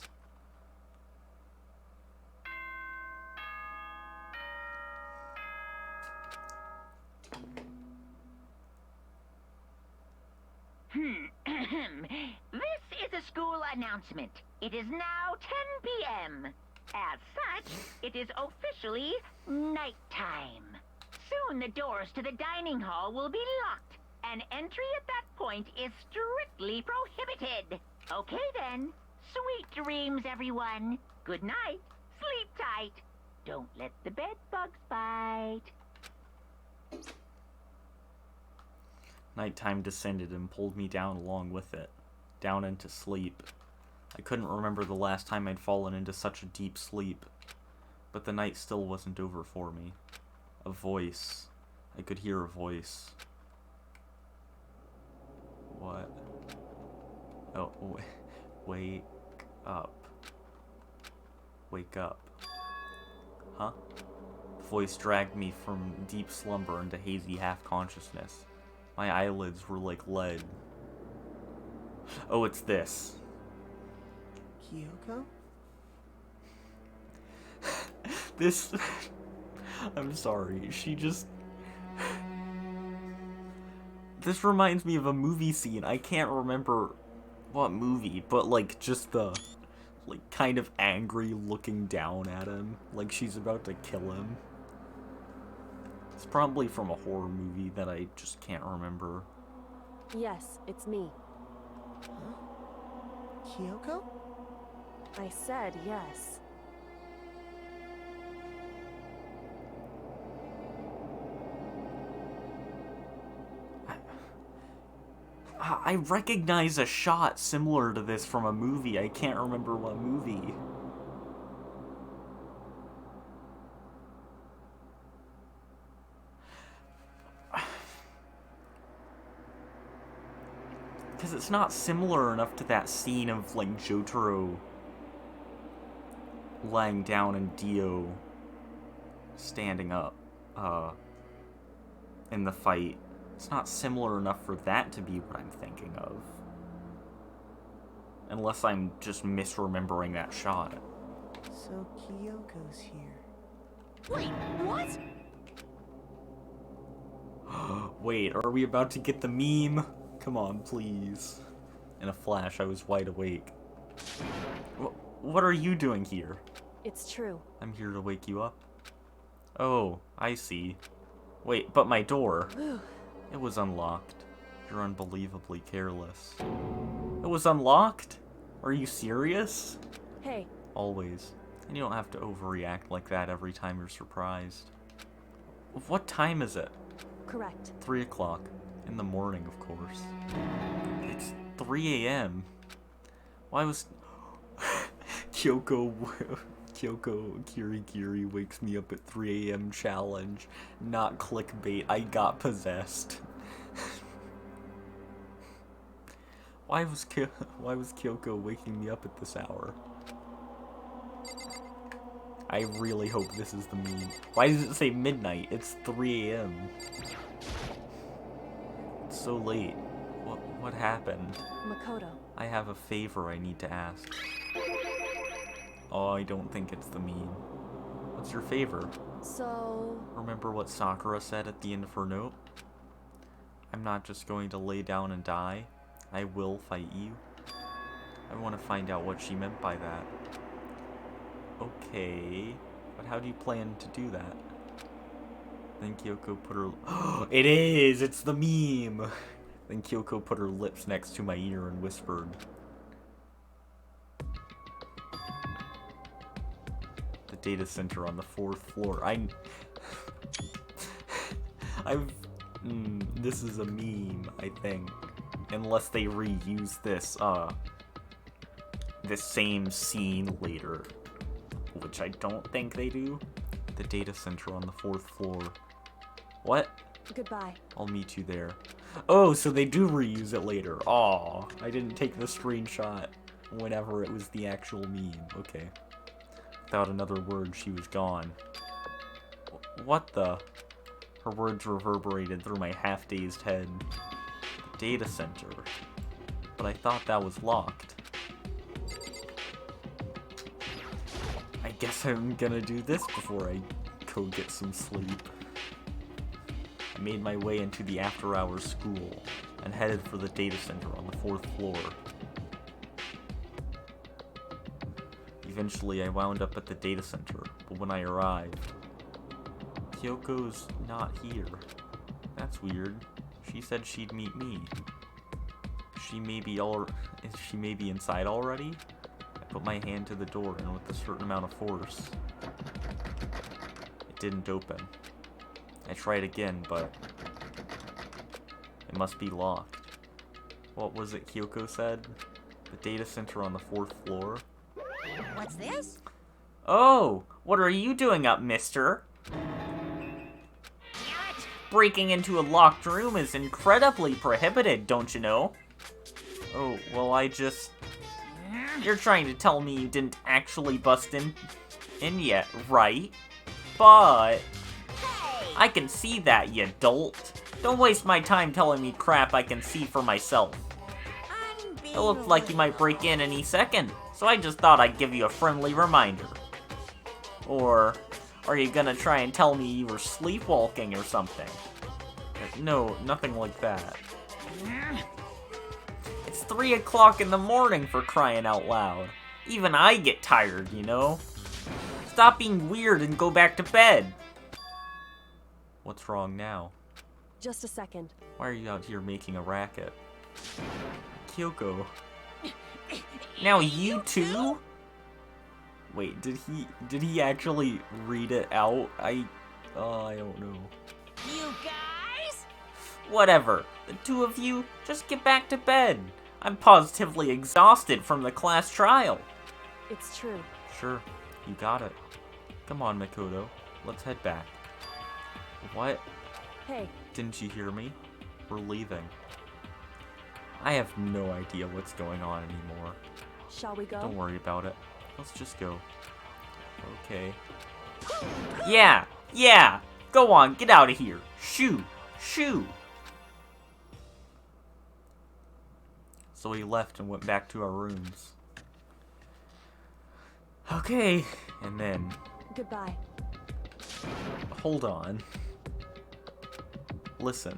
This is a school announcement. It is now 10 p.m. As such, it is officially nighttime. Soon the doors to the dining hall will be locked, and entry at that point is strictly prohibited. Okay then. Sweet dreams, everyone. Good night. Sleep tight. Don't let the bed bugs bite. Nighttime descended and pulled me down along with it, down into sleep. I couldn't remember the last time I'd fallen into such a deep sleep, but the night still wasn't over for me. A voice. I could hear a voice. What? Oh, wake up. Wake up. Huh? The voice dragged me from deep slumber into hazy half-consciousness. My eyelids were like lead. Oh, it's this. Kyoko? This... I'm sorry, she just... This reminds me of a movie scene. I can't remember what movie, but like just the... like kind of angry looking down at him. Like she's about to kill him. It's probably from a horror movie that I just can't remember. Yes, it's me. Huh? Kyoko? I said yes. I recognize a shot similar to this from a movie. I can't remember what movie. Because it's not similar enough to that scene of, like, Jotaro lying down and Dio standing up, in the fight. It's not similar enough for that to be what I'm thinking of. Unless I'm just misremembering that shot. So Kyoko's here. Wait, what? Wait, are we about to get the meme? Come on, please. In a flash, I was wide awake. What are you doing here? It's true. I'm here to wake you up. Oh, I see. Wait, but my door. It was unlocked. You're unbelievably careless. It was unlocked? Are you serious? Hey. Always. And you don't have to overreact like that every time you're surprised. What time is it? Correct. 3 o'clock. In the morning, of course. It's 3 a.m. Why was... Kyoko Kirigiri wakes me up at 3 a.m. challenge. Not clickbait. I got possessed. Why was Kyoko waking me up at this hour? I really hope this is the meme. Why does it say midnight? It's 3 a.m. It's so late. What happened? Makoto. I have a favor I need to ask. Oh, I don't think it's the meme. What's your favor? So... Remember what Sakura said at the end of her note? I'm not just going to lay down and die. I will fight you. I want to find out what she meant by that. Okay, but how do you plan to do that? Then Kyoko put her... It is! It's the meme! Then Kyoko put her lips next to my ear and whispered. The data center on the 4th floor. This is a meme, I think. Unless they reuse this same scene later. Which I don't think they do. The data center on the 4th floor. What? Goodbye. I'll meet you there. Oh, so they do reuse it later. Aw, I didn't take the screenshot whenever it was the actual meme. Okay. Without another word, she was gone. What the? Her words reverberated through my half-dazed head. The data center. But I thought that was locked. I guess I'm gonna do this before I go get some sleep. I made my way into the after-hours school and headed for the data center on the 4th floor. Eventually, I wound up at the data center, but when I arrived, Kyoko's not here. That's weird. She said she'd meet me. Is she maybe inside already? I put my hand to the door, and with a certain amount of force, it didn't open. I tried again, but it must be locked. What was it Kyoko said? The data center on the 4th floor? What's this? Oh, what are you doing up, mister? Breaking into a locked room is incredibly prohibited, don't you know? Oh, well, You're trying to tell me you didn't actually bust in yet, right? But I can see that, you dolt. Don't waste my time telling me crap I can see for myself. It looked like you might break in any second, so I just thought I'd give you a friendly reminder. Or are you gonna try and tell me you were sleepwalking or something? No, nothing like that. It's 3 o'clock in the morning, for crying out loud. Even I get tired, you know? Stop being weird and go back to bed. What's wrong now? Just a second. Why are you out here making a racket? Kyoko. Now you too? Wait, did he actually read it out? I don't know. You guys? Whatever. The two of you, just get back to bed. I'm positively exhausted from the class trial. It's true. Sure, you got it. Come on, Makoto. Let's head back. What? Hey. Didn't you hear me? We're leaving. I have no idea what's going on anymore. Shall we go? Don't worry about it. Let's just go. Okay. Yeah! Go on, get out of here. Shoo! So we left and went back to our rooms. Okay, and then... Goodbye. Hold on. Listen,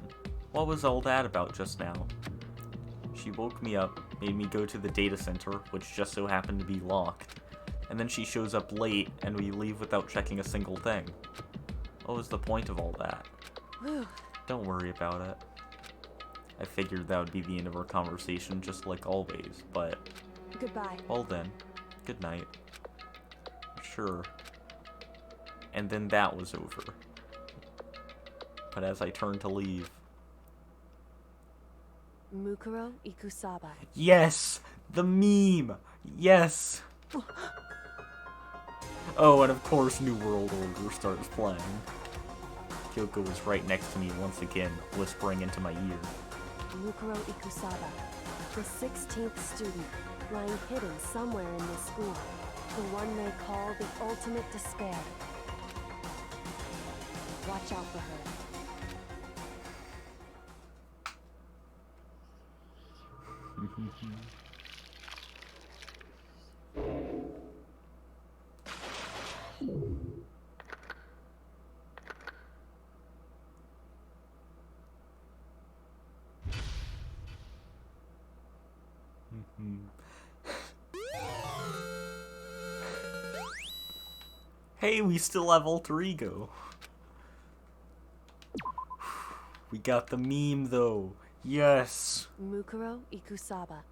what was all that about just now? She woke me up, made me go to the data center, which just so happened to be locked, and then she shows up late and we leave without checking a single thing. What was the point of all that? Don't worry about it. I figured that would be the end of our conversation, just like always, but... Goodbye. Well then, good night. Sure. And then that was over. But as I turned to leave... Mukuro Ikusaba. Yes! The meme! Yes! Oh, and of course New World Order starts playing. Kyoko was right next to me once again, whispering into my ear. Mukuro Ikusaba, the 16th student, lying hidden somewhere in this school. The one they call the ultimate despair. Watch out for her. Hey, we still have Alter Ego. We got the meme though. Yes. Mukuro Ikusaba.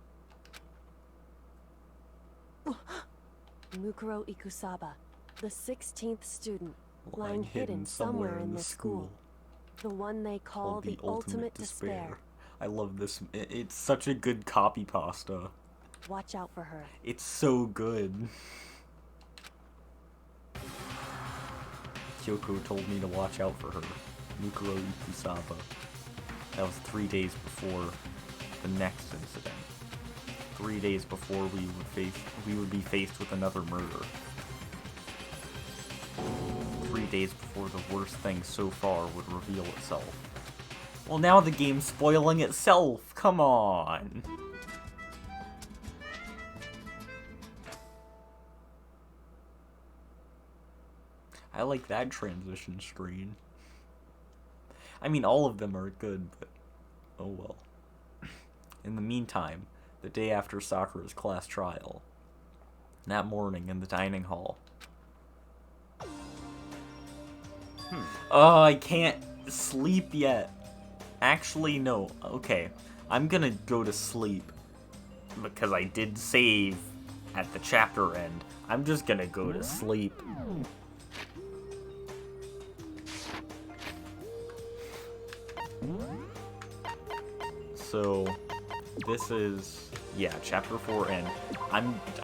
Mukuro Ikusaba, the 16th student, lying hidden somewhere in this school. The one they call called the ultimate despair. I love this. It's such a good copy pasta. Watch out for her. It's so good. Kyoko told me to watch out for her. Mukuro Ikusaba. That was 3 days before the next incident. 3 days before we would be faced with another murder. 3 days before the worst thing so far would reveal itself. Well, now the game's spoiling itself! Come on! I like that transition screen. I mean, all of them are good, but oh well. In the meantime, the day after Sakura's class trial, that morning in the dining hall. Oh, I can't sleep yet. Actually, no. Okay, I'm gonna go to sleep because I did save at the chapter end. I'm just gonna go to sleep. So, this is, yeah, chapter 4 end. I'm